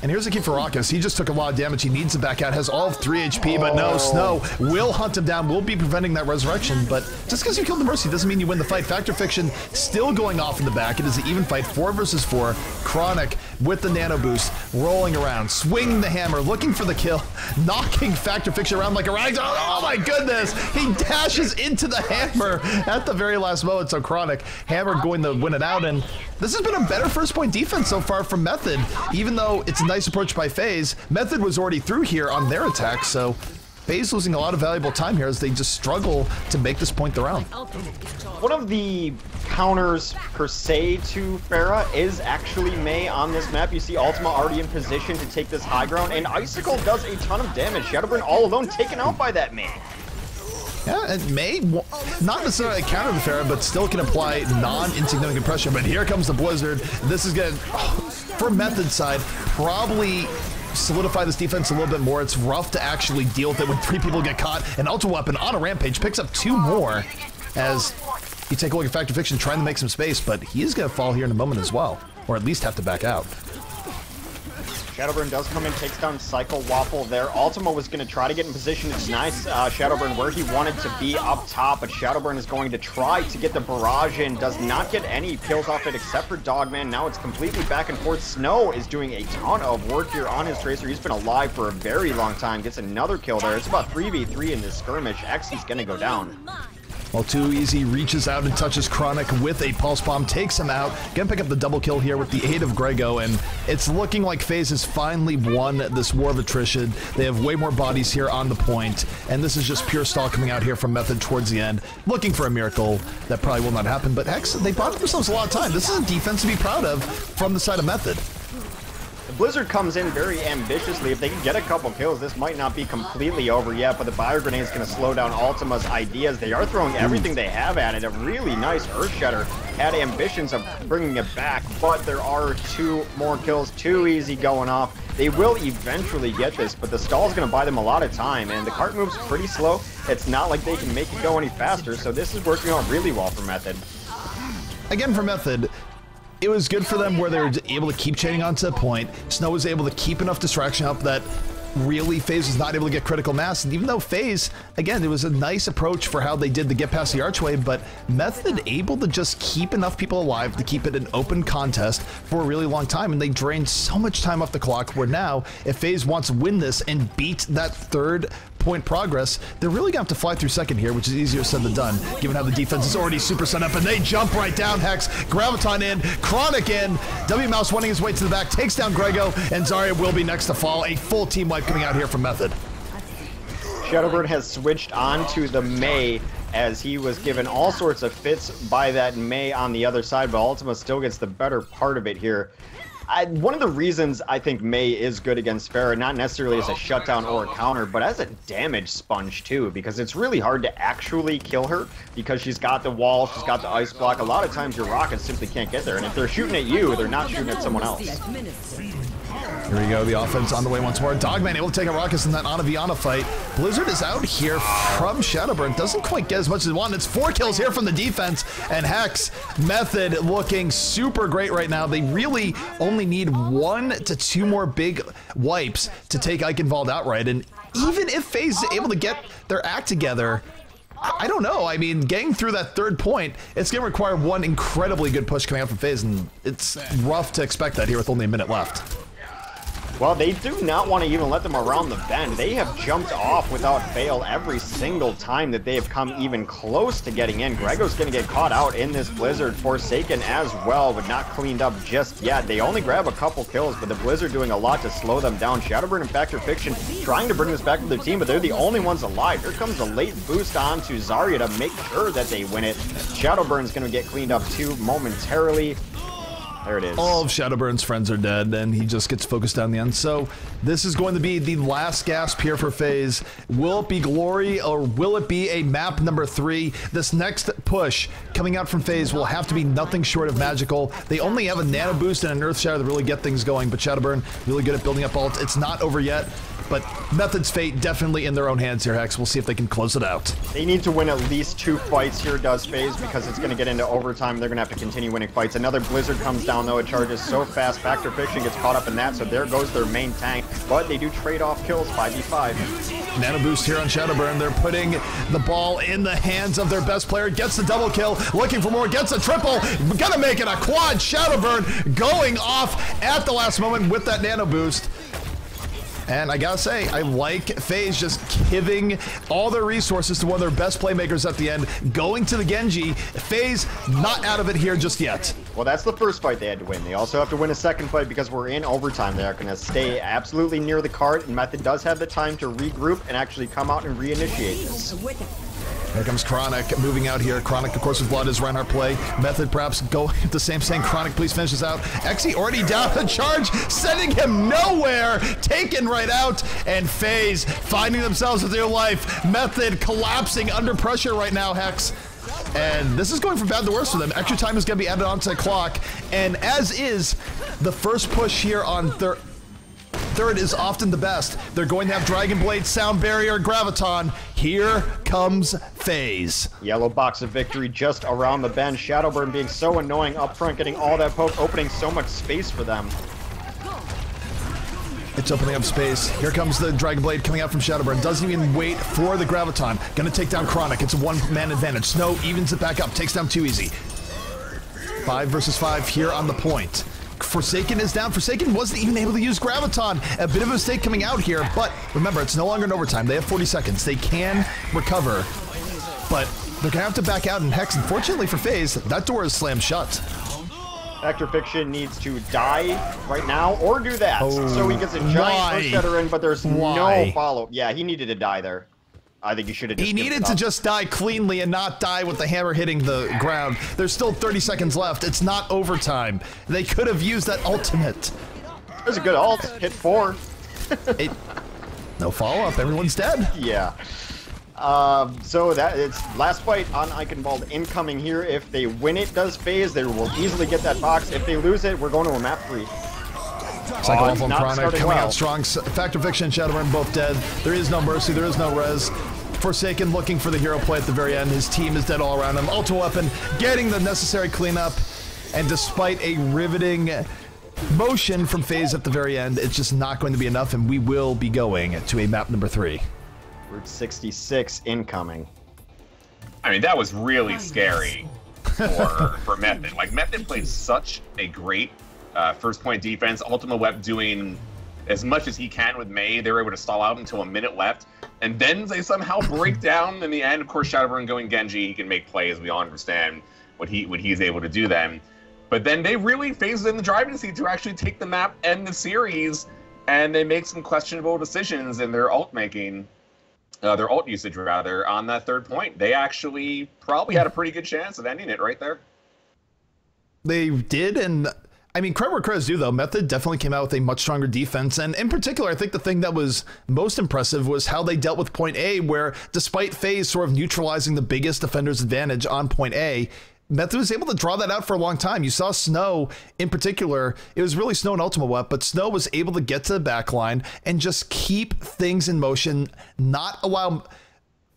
And here's the key for Raucus. He just took a lot of damage. He needs to back out. Has all of 3 HP, but no, Snow will hunt him down. Will be preventing that resurrection. But just because you killed the Mercy doesn't mean you win the fight. Factor Fiction still going off in the back. It is an even fight, 4 versus 4. Chronic with the nano boost, rolling around, swinging the hammer, looking for the kill, knocking Factor Fiction around like a ragdoll. Oh my goodness! He dashes into the hammer at the very last moment. So Chronic, hammer going to win it out. And this has been a better first point defense so far from Method, even though it's a nice approach by FaZe. Method was already through here on their attack, so FaZe losing a lot of valuable time here as they just struggle to make this point their own. One of the counters per se to Pharah is actually Mei on this map. You see Ultima already in position to take this high ground, and Icicle does a ton of damage. Shadowburn all alone taken out by that Mei. Yeah, and Mei, not necessarily a counter to Pharah, but still can apply non-insignificant pressure. But here comes the Blizzard. This is going to, for Method side, probably solidify this defense a little bit more. It's rough to actually deal with it when 3 people get caught. An Ultra Weapon on a Rampage picks up 2 more as you take a look at Factor Fiction trying to make some space, but he is going to fall here in a moment as well, or at least have to back out. Shadowburn does come in, takes down Psycho Waffle there. Ultima was going to try to get in position. It's nice, Shadowburn, where he wanted to be up top, but Shadowburn is going to try to get the barrage in. Does not get any kills off it except for Dogman. Now it's completely back and forth. Snow is doing a ton of work here on his Tracer. He's been alive for a very long time. Gets another kill there. It's about 3v3 in this skirmish. Xy's going to go down. Well, Too Easy reaches out and touches Chronic with a Pulse Bomb, takes him out. Gonna pick up the double kill here with the aid of Grego, and it's looking like FaZe has finally won this war of attrition. They have way more bodies here on the point, and this is just pure stall coming out here from Method towards the end, looking for a miracle that probably will not happen. But Hex, they bought themselves a lot of time. This is a defense to be proud of from the side of Method. Blizzard comes in very ambitiously. If they can get a couple kills, this might not be completely over yet, but the Bio Grenade is going to slow down Ultima's ideas. They are throwing everything they have at it. A really nice Earthshatter had ambitions of bringing it back, but there are 2 more kills. Too Easy going off. They will eventually get this, but the stall is going to buy them a lot of time, and the cart moves pretty slow. It's not like they can make it go any faster, so this is working out really well for Method. Again, for Method, it was good for them where they were able to keep chaining onto a point. Snow was able to keep enough distraction up that really FaZe was not able to get critical mass. And even though FaZe, again, it was a nice approach for how they did to get past the archway, but Method able to just keep enough people alive to keep it an open contest for a really long time. And they drained so much time off the clock where now, if FaZe wants to win this and beat that 3rd point progress, they're really gonna have to fly through second here, which is easier said than done, given how the defense is already super set up, and they jump right down. Hex, Graviton in, Chronic in, W-Mouse winning his way to the back, takes down Grego, and Zarya will be next to fall. A full team wipe coming out here from Method. Shadowburn has switched on to the Mei as he was given all sorts of fits by that Mei on the other side, but Ultima still gets the better part of it here. One of the reasons I think Mei is good against Pharah, not necessarily as a shutdown or a counter, but as a damage sponge too, because it's really hard to actually kill her because she's got the wall, she's got the ice block. A lot of times your rockets simply can't get there, and if they're shooting at you, they're not shooting at someone else. Here we go, the offense on the way once more. Dogman able to take a Ruckus in that Ana Viana fight. Blizzard is out here from Shadowburn. Doesn't quite get as much as he wanted. It's 4 kills here from the defense. And Hex, Method looking super great right now. They really only need 1 to 2 more big wipes to take Eichenwalde outright. And even if FaZe is able to get their act together, I don't know. I mean, getting through that 3rd point, it's going to require one incredibly good push coming out from FaZe. And it's rough to expect that here with only a minute left. Well, they do not want to even let them around the bend. They have jumped off without fail every single time that they have come even close to getting in. Grego's going to get caught out in this Blizzard. Forsaken as well, but not cleaned up just yet. They only grab a couple kills, but the Blizzard doing a lot to slow them down. Shadowburn and Factor Fiction trying to bring this back to their team, but they're the only ones alive. Here comes a late boost on to Zarya to make sure that they win it. Shadowburn's going to get cleaned up too momentarily. There it is. All of Shadowburn's friends are dead, and he just gets focused down the end. So this is going to be the last gasp here for FaZe. Will it be glory, or will it be a map number 3? This next push coming out from FaZe will have to be nothing short of magical. They only have a nano boost and an earth shatter to really get things going, but Shadowburn really good at building up ult. It's not over yet, but Method's fate definitely in their own hands here, Hex. We'll see if they can close it out. They need to win at least 2 fights here, does FaZe, because it's going to get into overtime. They're going to have to continue winning fights. Another Blizzard comes down, though. It charges so fast. Factor Fiction gets caught up in that, so there goes their main tank. But they do trade off kills, 5v5. Nano boost here on Shadowburn. They're putting the ball in the hands of their best player. Gets the double kill, looking for more, gets a triple. Gonna make it a quad. Shadowburn going off at the last moment with that nano boost. And I gotta say, I like FaZe just giving all their resources to one of their best playmakers at the end, going to the Genji. FaZe not out of it here just yet. Well, that's the first fight they had to win. They also have to win a second fight because we're in overtime. They're going to stay absolutely near the cart, and Method does have the time to regroup and actually come out and reinitiate this. Here comes Chronic moving out here. Chronic, of course, with blood is Reinhardt play. Method perhaps going the same saying, Chronic, please finish this out. Exy already down the charge, sending him nowhere. Taken right out. And FaZe finding themselves with their life. Method collapsing under pressure right now, Hex. And this is going from bad to worse for them. Extra time is going to be added onto the clock. And as is the first push here on third is often the best. They're going to have Dragon Blade, Sound Barrier, Graviton. Here comes FaZe. Yellow box of victory just around the bend. Shadowburn being so annoying up front, getting all that poke, opening so much space for them. It's opening up space. Here comes the Dragon Blade coming out from Shadowburn. Doesn't even wait for the Graviton. Gonna take down Chronic. It's a 1-man advantage. Snow evens it back up. Takes down too easy. 5 versus 5 here on the point. Forsaken is down. Forsaken wasn't even able to use Graviton. A bit of a mistake coming out here, but remember, it's no longer in overtime. They have 40 seconds. They can recover, but they're gonna have to back out in Hex. Unfortunately for FaZe, that door is slammed shut. Factor Fiction needs to die right now or do that. Oh, so he gets a giant push cutter in, but there's no follow. Yeah, he needed to die there. I think he should have just He needed to just die cleanly and not die with the hammer hitting the ground. There's still 30 seconds left. It's not overtime. They could have used that ultimate. There's a good ult. Hit 4. No follow-up. Everyone's dead. Yeah. So that it's last fight on Eichenwalde incoming here. If they win it, does FaZe, they will easily get that box. If they lose it, we're going to a map 3. Psycho and Chronic coming out strong. Factor Fiction and Shadowburn both dead. There is no mercy. There is no res. Forsaken looking for the hero play at the very end. His team is dead all around him. Ultimate weapon getting the necessary cleanup. And despite a riveting motion from FaZe at the very end, it's just not going to be enough. And we will be going to a map number 3. Route 66 incoming. I mean, that was really scary for Method. Like, Method played such a great first point defense. Ultima Web doing as much as he can with Mei. They were able to stall out until a minute left. And then they somehow break down in the end. Of course, Shadowburn going Genji, he can make plays. We all understand what he's able to do then. But then they really FaZe in the driving seat to actually take the map and the series. And they make some questionable decisions in their ult making. their ult usage rather, on that third point. They actually probably had a pretty good chance of ending it right there. They did, and I mean, credit where credit's due, though. Method definitely came out with a much stronger defense, and in particular, I think the thing that was most impressive was how they dealt with point A, where despite FaZe sort of neutralizing the biggest defender's advantage on point A, Method was able to draw that out for a long time. You saw Snow, in particular, it was really Snow and Ultima Web, but Snow was able to get to the back line and just keep things in motion, not allow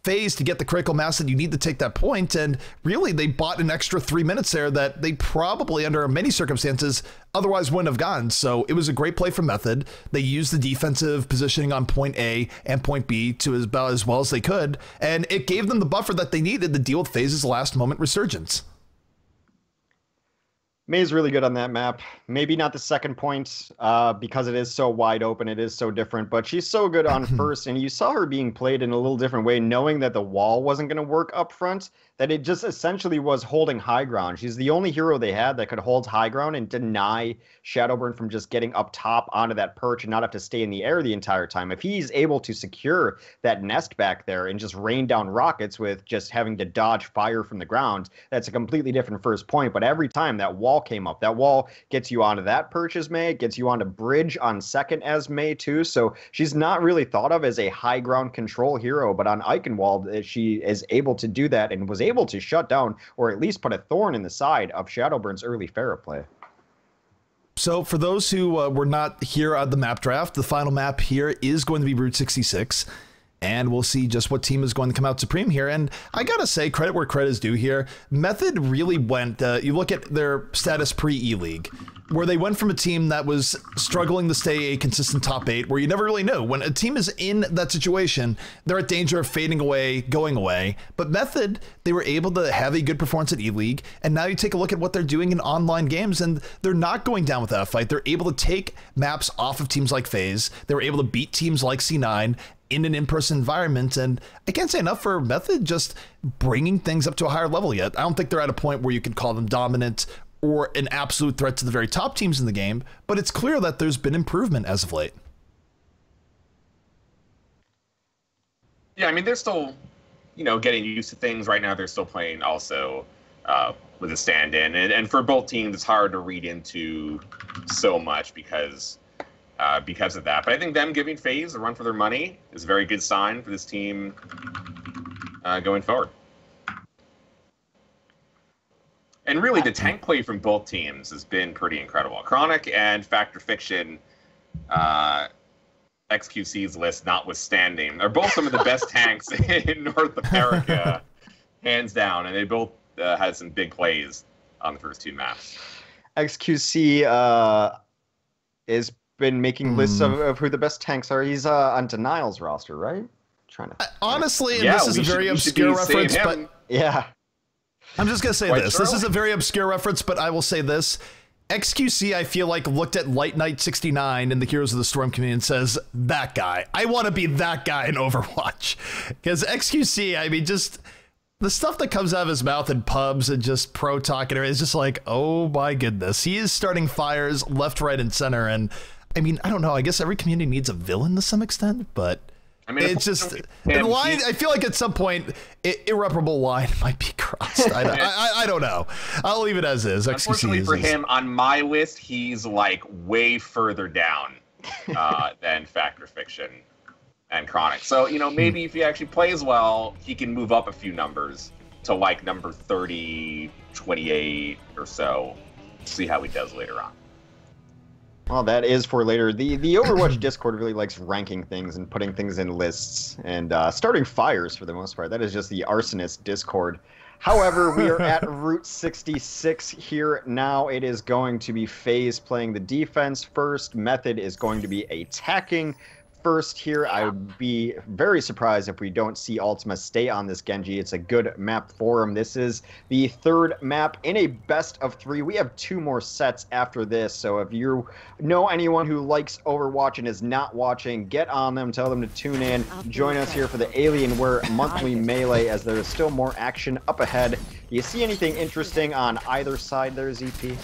FaZe to get the critical mass that you need to take that point. And really, they bought an extra 3 minutes there that they probably, under many circumstances, otherwise wouldn't have gotten. So it was a great play from Method. They used the defensive positioning on point A and point B to about as well as they could, and it gave them the buffer that they needed to deal with FaZe's last moment resurgence. May's really good on that map. Maybe not the second point because it is so wide open. It is so different, but she's so good on first. And you saw her being played in a little different way, knowing that the wall wasn't going to work up front, that it just essentially was holding high ground. She's the only hero they had that could hold high ground and deny Shadowburn from just getting up top onto that perch and not have to stay in the air the entire time. If he's able to secure that nest back there and just rain down rockets with just having to dodge fire from the ground, that's a completely different first point. But every time that wall came up, that wall gets you onto that perch as May, gets you onto bridge on second as May too. So she's not really thought of as a high ground control hero, but on Eichenwalde, she is able to do that and was able to shut down or at least put a thorn in the side of Shadowburn's early Pharah play. So for those who were not here at the map draft, the final map here is going to be Route 66. And we'll see just what team is going to come out supreme here. And I gotta say, credit where credit is due here. Method really went, you look at their status pre-E-League, where they went from a team that was struggling to stay a consistent top 8, where you never really know. When a team is in that situation, they're at danger of fading away, going away. But Method, they were able to have a good performance at E-League, and now you take a look at what they're doing in online games, and they're not going down without a fight. They're able to take maps off of teams like FaZe. They were able to beat teams like C9 in an in-person environment, and I can't say enough for Method just bringing things up to a higher level yet. I don't think they're at a point where you can call them dominant or an absolute threat to the very top teams in the game, but it's clear that there's been improvement as of late. Yeah, I mean, they're still, you know, getting used to things. Right now, they're still playing also with a stand-in, and for both teams, it's hard to read into so much because of that. But I think them giving FaZe a run for their money is a very good sign for this team going forward. And really, the tank play from both teams has been pretty incredible. Chronic and Factor Fiction, XQC's list notwithstanding, are both some of the best tanks in North America, hands down. And they both had some big plays on the first two maps. XQC is been making lists of who the best tanks are. He's on Denial's roster, right? Trying to honestly, and this is a very obscure reference, but yeah, I'm just gonna say this. This is a very obscure reference, but I will say this. XQC, I feel like, looked at Light Knight 69 in the Heroes of the Storm community and says, that guy. I want to be that guy in Overwatch. Because XQC, I mean, just the stuff that comes out of his mouth in pubs and just pro talking is just like, oh my goodness. He is starting fires left, right, and center. And I mean, I don't know. I guess every community needs a villain to some extent, but I mean, it's just the line. I feel like at some point, irreparable line might be crossed. I don't know. I'll leave it as is. Unfortunately for him, on my list, he's like way further down than Factor Fiction and Chronic. So, you know, maybe if he actually plays well, he can move up a few numbers to like number 30, 28 or so. See how he does later on. Well, that is for later. The Overwatch Discord really likes ranking things and putting things in lists and starting fires for the most part. That is just the Arsonist Discord. However, we are at Route 66 here now. It is going to be FaZe playing the defense first. Method is going to be attacking first here. I would be very surprised if we don't see Ultima stay on this Genji. It's a good map for him. This is the third map in a best of 3. We have 2 more sets after this, so if you know anyone who likes Overwatch and is not watching, get on them, tell them to tune in. Join us here for the Alienware monthly melee, as there is still more action up ahead. Do you see anything interesting on either side there, ZP?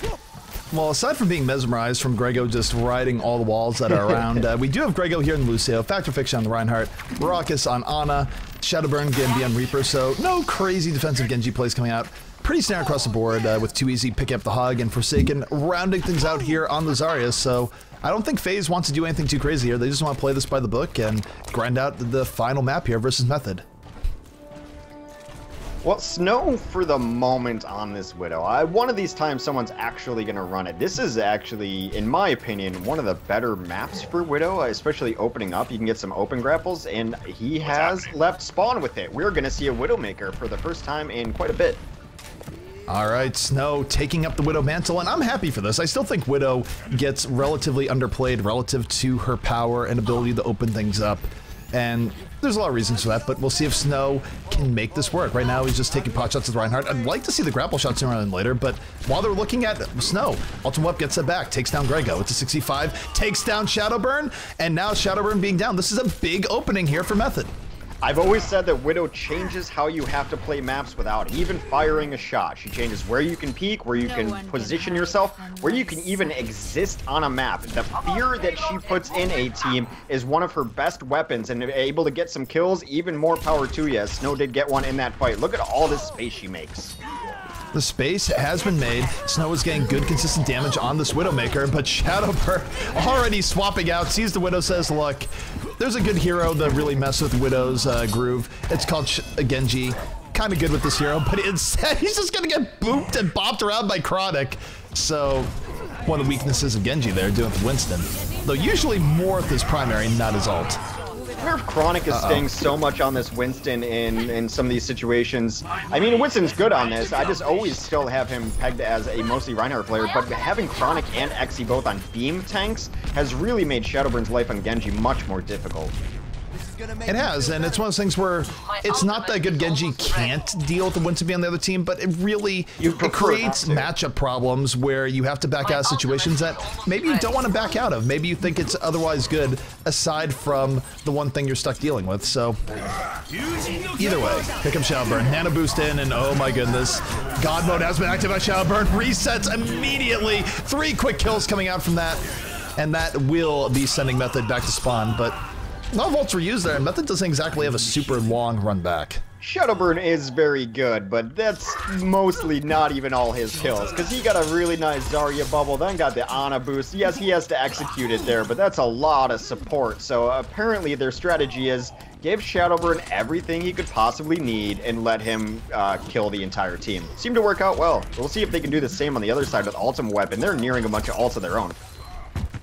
Well, aside from being mesmerized from Grego just riding all the walls that are around, we do have Grego here in Lucio, Factor Fiction on the Reinhardt, Raucous on Ana, Shadowburn, Genji on Reaper, so no crazy defensive Genji plays coming out. Pretty snare across the board with Too Easy picking up the Hog and Forsaken rounding things out here on the Zarya, so I don't think FaZe wants to do anything too crazy here. They just want to play this by the book and grind out the final map here versus Method. Well, Snow for the moment on this Widow. One of these times someone's actually going to run it. This is actually, in my opinion, one of the better maps for Widow, especially opening up. You can get some open grapples, and he has left spawn with it. We're going to see a Widowmaker for the first time in quite a bit. All right, Snow taking up the Widow mantle, and I'm happy for this. I still think Widow gets relatively underplayed relative to her power and ability to open things up. And there's a lot of reasons for that, but we'll see if Snow can make this work. Right now, he's just taking pot shots with Reinhardt. I'd like to see the grapple shot sooner than later, but while they're looking at Snow, Ultimate Web gets it back, takes down Grego. It's a 65, takes down Shadowburn, and now Shadowburn being down. This is a big opening here for Method. I've always said that Widow changes how you have to play maps without even firing a shot. She changes where you can peek, where you can position yourself, where you can even exist on a map. The fear that she puts in a team is one of her best weapons, and able to get some kills, even more power to you. Snow did get one in that fight. Look at all this space she makes. The space has been made. Snow is getting good, consistent damage on this Widowmaker, but Shadowburn already swapping out, sees the Widow, says, look, there's a good hero that really mess with Widow's groove. It's called Genji. Kind of good with this hero, but instead he's just going to get booped and bopped around by Chronic. So, one of the weaknesses of Genji there, doing it with Winston. Though usually Morph is primary, not his ult. I wonder if Chronic is staying so much on this Winston in some of these situations. I mean, Winston's good on this. I just always still have him pegged as a mostly Reinhardt player, but having Chronic and Exi both on beam tanks has really made Shadowburn's life on Genji much more difficult. It has, and it's one of those things where it's not that good Genji can't deal with the Winston being on the other team, but it really it creates matchup problems where you have to back out of situations that maybe you don't want to back out of. Maybe you think it's otherwise good aside from the one thing you're stuck dealing with. So either way, pick up Shadowburn, nano boost in, and oh my goodness, God mode has been activated by Shadowburn, resets immediately, 3 quick kills coming out from that, and that will be sending Method back to spawn, but no volts were used there, and Method doesn't exactly have a super long run back. Shadowburn is very good, but that's mostly not even all his kills, because he got a really nice Zarya bubble, then got the Ana boost. Yes, he has to execute it there, but that's a lot of support. So apparently their strategy is give Shadowburn everything he could possibly need and let him kill the entire team. Seemed to work out well. We'll see if they can do the same on the other side with Ultimate Weapon. They're nearing a bunch of ults of their own.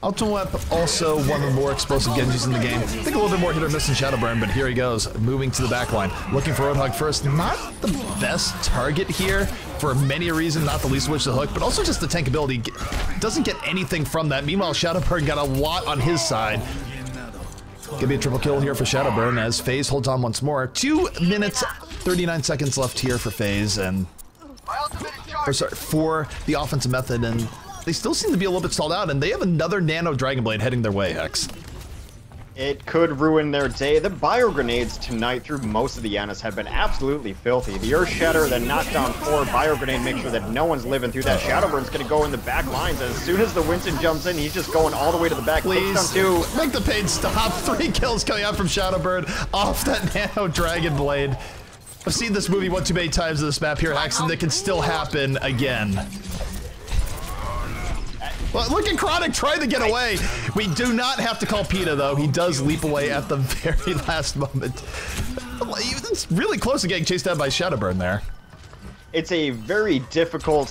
Ultimate Weapon, also one of the more explosive Genjis in the game. I think a little bit more hit or miss than Shadowburn, but here he goes, moving to the back line. Looking for Roadhog first. Not the best target here for many a reason, not the least of which the hook, but also just the tank ability. Doesn't get anything from that. Meanwhile, Shadowburn got a lot on his side. Gonna be a triple kill here for Shadowburn as FaZe holds on once more. 2 minutes, 39 seconds left here for FaZe, and for the offensive Method, and they still seem to be a little bit stalled out, and they have another Nano Dragon Blade heading their way, Hex. It could ruin their day. The bio grenades tonight through most of the Yanis have been absolutely filthy. The Earth Shatter, then knockdown 4, bio grenade, make sure that no one's living through that. Shadowburn's gonna go in the back lines. As soon as the Winston jumps in, he's just going all the way to the back. Please, make the pain stop. 3 kills coming out from Shadowburn off that Nano Dragon Blade. I've seen this movie one too many times in this map here, Hex, and it can still happen again. Well, look at Chronic trying to get away. We do not have to call PETA, though. He does leap away at the very last moment. It's really close to getting chased down by Shadowburn there. It's a very difficult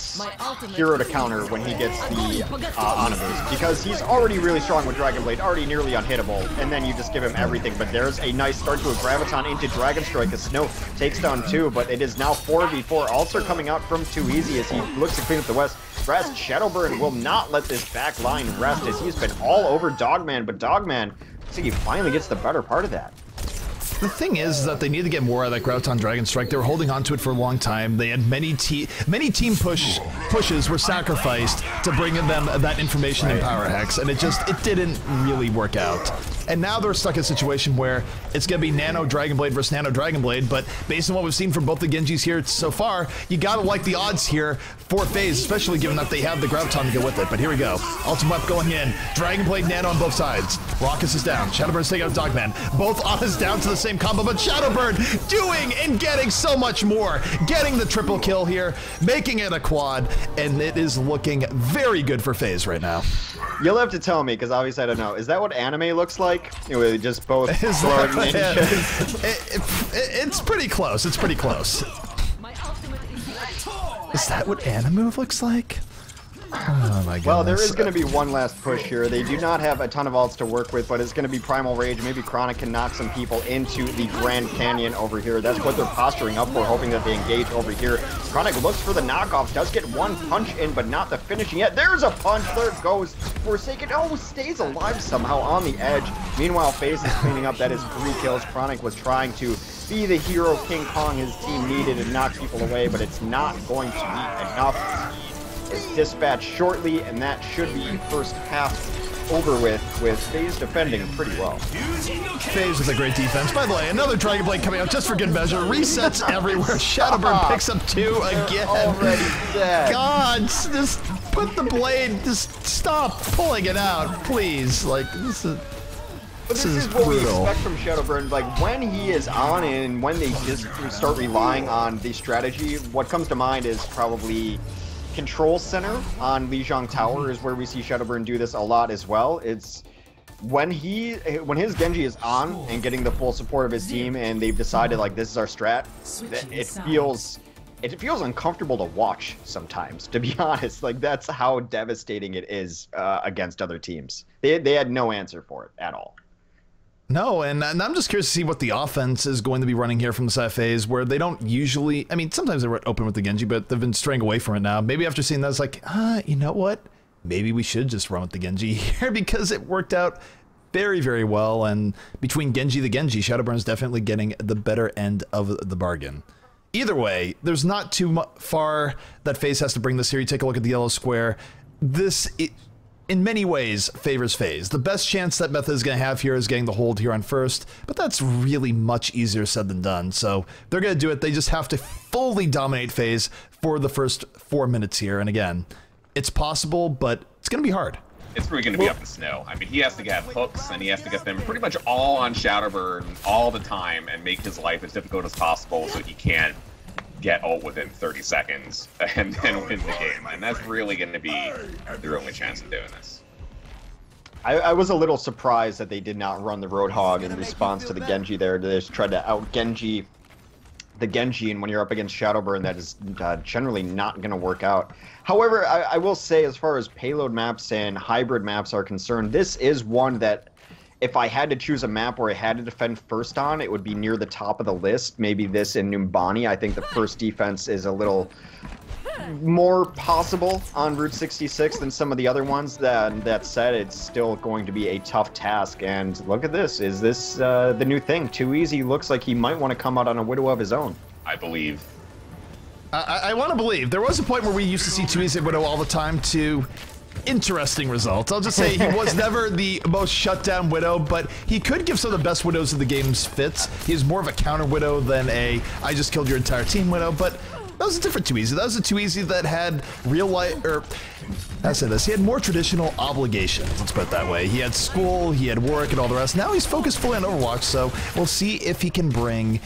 hero to counter when he gets the Ana boost, because he's already really strong with Dragon Blade, already nearly unhittable, and then you just give him everything. But there's a nice start to a Graviton into Dragon Strike as Snow takes down 2, but it is now 4v4. Ulcer coming out from Too Easy as he looks to clean up the West. Rest, Shadowburn will not let this back line rest as he's been all over Dogman, but Dogman looks like he finally gets the better part of that. The thing is that they need to get more out of that Graviton Dragon Strike. They were holding on to it for a long time. They had many team pushes were sacrificed to bring in them that information and power, Hex, and it didn't really work out. and now they're stuck in a situation where it's going to be Nano Dragonblade versus Nano Dragonblade, but based on what we've seen from both the Genjis here so far, you gotta like the odds here for FaZe, especially given that they have the Graviton to go with it. But here we go. Ultimate going in. Dragonblade Nano on both sides. Raucus is down. Shadowbird's taking out Dogman. Both Anas down to the same combo, but Shadowbird doing and getting so much more. Getting the triple kill here, making it a quad, and it is looking very good for FaZe right now. You'll have to tell me, because obviously I don't know. Is that what anime looks like? Just both throwing ninjas? It's pretty close. It's pretty close. Is that what anime looks like? Oh my goodness. Well, there is going to be one last push here. They do not have a ton of ults to work with, but it's going to be Primal Rage. Maybe Chronic can knock some people into the Grand Canyon over here. That's what they're posturing up for, hoping that they engage over here. Chronic looks for the knockoff, does get one punch in, but not the finishing yet. There's a punch. There it goes. Forsaken, stays alive somehow on the edge. Meanwhile, FaZe is cleaning up. That is 3 kills. Chronic was trying to be the hero King Kong his team needed and knock people away, but it's not going to be enough. Is dispatched shortly, and that should be first half over with FaZe defending pretty well. FaZe with a great defense. By the way, another Dragonblade coming out just for good measure. Resets everywhere. Shadowbird picks up 2 again. Already dead. God, just put the blade, just stop pulling it out, please. Like, this is... But this is what we expect from Shadowbird. Like, when he is on and when they just start relying on the strategy, what comes to mind is probably Control Center on Lijiang Tower is where we see Shadowburn do this a lot as well. It's when his Genji is on and getting the full support of his team and they've decided like this is our strat, it feels uncomfortable to watch sometimes, to be honest. Like, that's how devastating it is against other teams. They had no answer for it at all. No, and I'm just curious to see what the offense is going to be running here from the side of FaZe, where they don't usually, I mean, sometimes they're open with the Genji, but they've been straying away from it now. Maybe after seeing that, it's like, you know what? Maybe we should just run with the Genji here because it worked out very, very well. And between Genji the Genji, Shadowburn's definitely getting the better end of the bargain. Either way, there's not too far that FaZe has to bring this here. You take a look at the yellow square. This... in many ways, favors FaZe. The best chance that Method is going to have here is getting the hold here on first, but that's really much easier said than done. So they're going to do it. They just have to fully dominate FaZe for the first 4 minutes here. And again, it's possible, but it's going to be hard. It's really going to be up to Snow. I mean, he has to get hooks, and he has to get them pretty much all on Shadowburn all the time and make his life as difficult as possible so he can't get ult within 30 seconds and then win the game. And that's really going to be their only chance of doing this. I was a little surprised that they did not run the Roadhog in response to the Genji there. They just tried to out-Genji the Genji, and when you're up against Shadowburn, that is generally not going to work out. However, I will say, as far as payload maps and hybrid maps are concerned, this is one that if I had to choose a map where I had to defend first on, it would be near the top of the list. Maybe this in Numbani. I think the first defense is a little more possible on Route 66 than some of the other ones. That said, it's still going to be a tough task. And look at this. Is this the new thing? Too Easy looks like he might want to come out on a Widow of his own. I believe. I want to believe. There was a point where we used to see Too Easy Widow all the time too. Interesting results. I'll just say he was never the most shut down Widow, but he could give some of the best Widows of the game's fits. He's more of a counter Widow than a I just killed your entire team Widow, but that was a different Too Easy. That was a Too Easy that had real life, or I say this, he had more traditional obligations, let's put it that way. He had school, he had work, and all the rest. Now he's focused fully on Overwatch, so we'll see if he can bring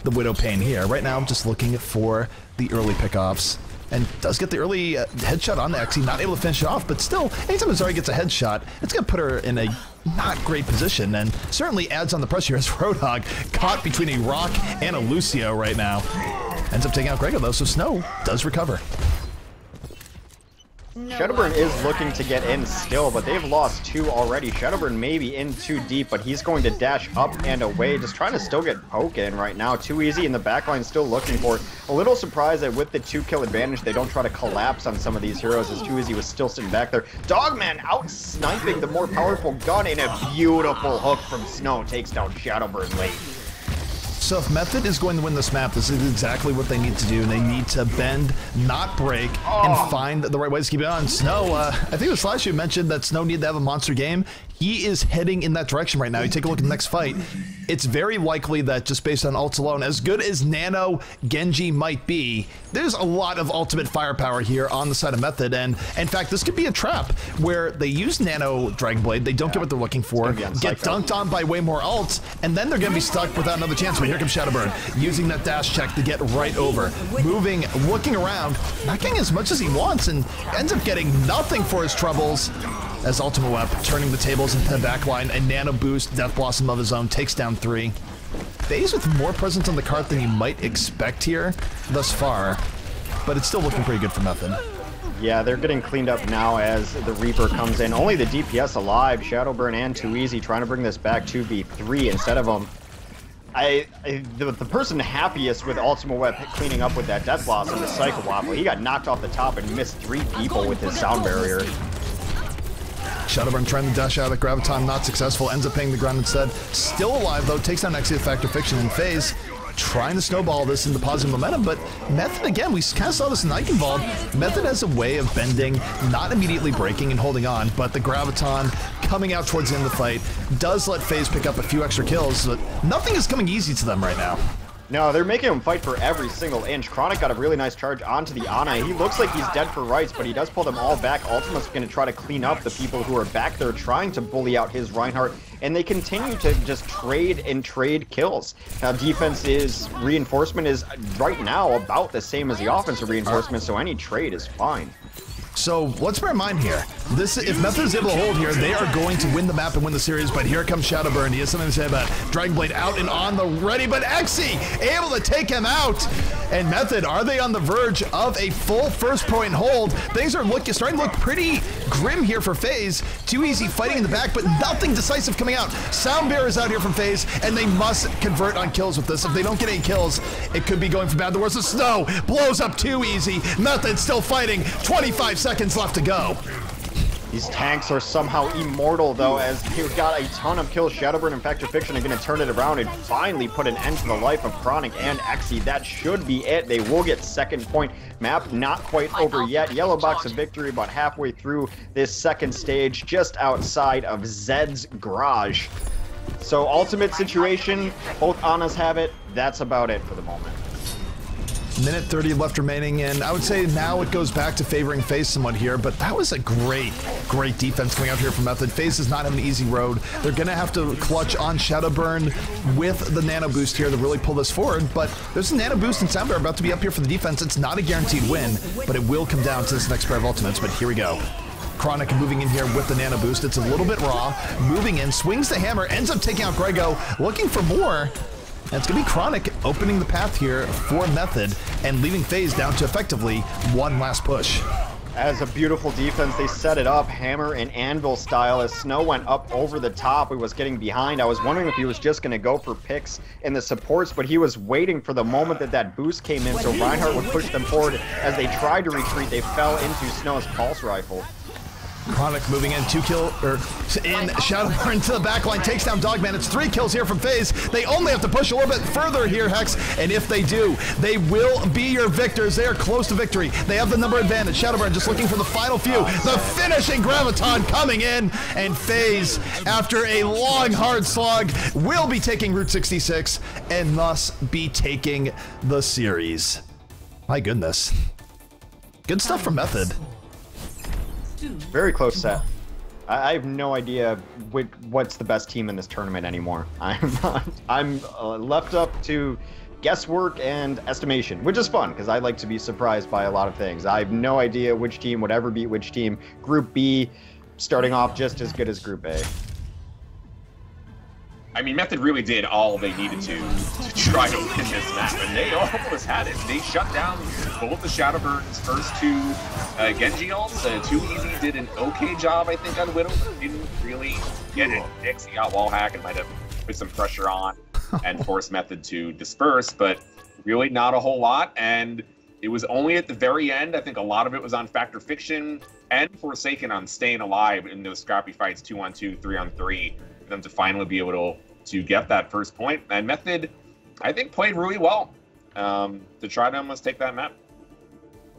the Widow pain here. Right now I'm just looking for the early pickoffs. And does get the early headshot on the Exy, not able to finish it off, but still, anytime Azari gets a headshot, it's going to put her in a not great position, and certainly adds on the pressure as Roadhog caught between a Rock and a Lucio right now. Ends up taking out Grego though, so Snow does recover. Shadowburn is looking to get in still, but they've lost 2 already. Shadowburn may be in too deep, but he's going to dash up and away, just trying to still get poke in right now. Too Easy in the backline, still looking for it. A little surprised that with the 2-kill advantage, they don't try to collapse on some of these heroes, as Too Easy was still sitting back there. Dogman out-sniping the more powerful gun, and a beautiful hook from Snow takes down Shadowburn late. So if Method is going to win this map, this is exactly what they need to do. They need to bend, not break, and find the right ways to keep it on. Snow, I think it was Slash who mentioned that Snow needed to have a monster game. He is heading in that direction right now. You take a look at the next fight. It's very likely that just based on ults alone, as good as Nano Genji might be, there's a lot of ultimate firepower here on the side of Method. And in fact, this could be a trap where they use Nano Dragon Blade, they don't get what they're looking for, get dunked on by way more ults, and then they're going to be stuck without another chance. But here comes Shadowburn, using that dash check to get right over. Moving, looking around, not getting as much as he wants, and ends up getting nothing for his troubles. As Ultimate Web turning the tables into the backline, a Nano Boost, Death Blossom of his own, takes down 3. FaZe with more presence on the cart than you might expect here thus far, but it's still looking pretty good for Method. Yeah, they're getting cleaned up now as the Reaper comes in. Only the DPS alive, Shadowburn and Too Easy trying to bring this back 2v3 instead of them. The person happiest with Ultimate Web cleaning up with that Death Blossom is Psycho Waffle. He got knocked off the top and missed 3 people with his sound barrier. Shadowburn trying to dash out at Graviton, not successful, ends up paying the ground instead. Still alive though, takes down Exia Factor Fiction and FaZe, trying to snowball this into positive momentum, but Method, again, we kind of saw this in Eichenwalde. Method has a way of bending, not immediately breaking and holding on, but the Graviton coming out towards the end of the fight does let FaZe pick up a few extra kills, but nothing is coming easy to them right now. No, they're making him fight for every single inch. Chronic got a really nice charge onto the Ana. He looks like he's dead for rights, but he does pull them all back. Ultimate's going to try to clean up the people who are back there trying to bully out his Reinhardt, and they continue to just trade and trade kills. Now, reinforcement is right now about the same as the offensive reinforcement, so any trade is fine. So let's bear in mind here, if Method is able to hold here, they are going to win the map and win the series, but here comes Shadowburn. He has something to say about Dragon Blade out and on the ready, but Exi able to take him out. And Method, are they on the verge of a full first point hold? Things are starting to look pretty grim here for FaZe. Too Easy fighting in the back, but nothing decisive coming out. Sound Bear is out here from FaZe, and they must convert on kills with this. If they don't get any kills, it could be going from bad to worse. The Snow blows up Too Easy. Method still fighting, 25 seconds left to go. These tanks are somehow immortal, though, as they've got a ton of kills. Shadowburn and Factor Fiction are going to turn it around and finally put an end to the life of Chronic and Exi. That should be it. They will get second point. Map not quite over yet. Yellow Box of Victory about halfway through this second stage, just outside of Zed's garage. So, ultimate situation, both Anas have it. That's about it for the moment. Minute 30 left remaining, and I would say now it goes back to favoring FaZe somewhat here, but that was a great defense coming out here from Method. FaZe does not have an easy road. They're going to have to clutch on Shadowburn with the Nano Boost here to really pull this forward, but there's a Nano Boost and Soundbear about to be up here for the defense. It's not a guaranteed win, but it will come down to this next pair of ultimates, but here we go. Chronic moving in here with the Nano Boost. It's a little bit raw. Moving in, swings the hammer, ends up taking out Grego, looking for more. And it's going to be Chronic opening the path here for Method and leaving FaZe down to effectively one last push. As a beautiful defense, they set it up hammer and anvil style as Snow went up over the top. He was getting behind. I was wondering if he was just going to go for picks in the supports, but he was waiting for the moment that boost came in so Reinhardt would push them forward. As they tried to retreat, they fell into Snow's pulse rifle. Chronic moving in, in Shadowburn to the backline, takes down Dogman. It's 3 kills here from FaZe. They only have to push a little bit further here, Hex, and if they do, they will be your victors. They are close to victory. They have the number advantage. Shadowburn just looking for the final few. The finishing Graviton coming in, and FaZe, after a long, hard slog, will be taking Route 66 and thus be taking the series. My goodness. Good stuff from Method. Very close set. I have no idea what's the best team in this tournament anymore. I'm left up to guesswork and estimation, which is fun because I like to be surprised by a lot of things. I have no idea which team would ever beat which team. Group B starting off just as good as Group A. I mean, Method really did all they needed to try to win this map, and they almost had it. They shut down both the Shadowburn's first 2 Genji ults. Too Easy did an okay job, I think, on Widow, but didn't really get it. He got wall hack and might have put some pressure on and forced Method to disperse, but really not a whole lot. And it was only at the very end, I think a lot of it was on Factor Fiction and Forsaken on staying alive in those scrappy fights, 2-on-2, 3-on-3, for them to finally be able to get that first point. And Method I think played really well to try to almost take that map.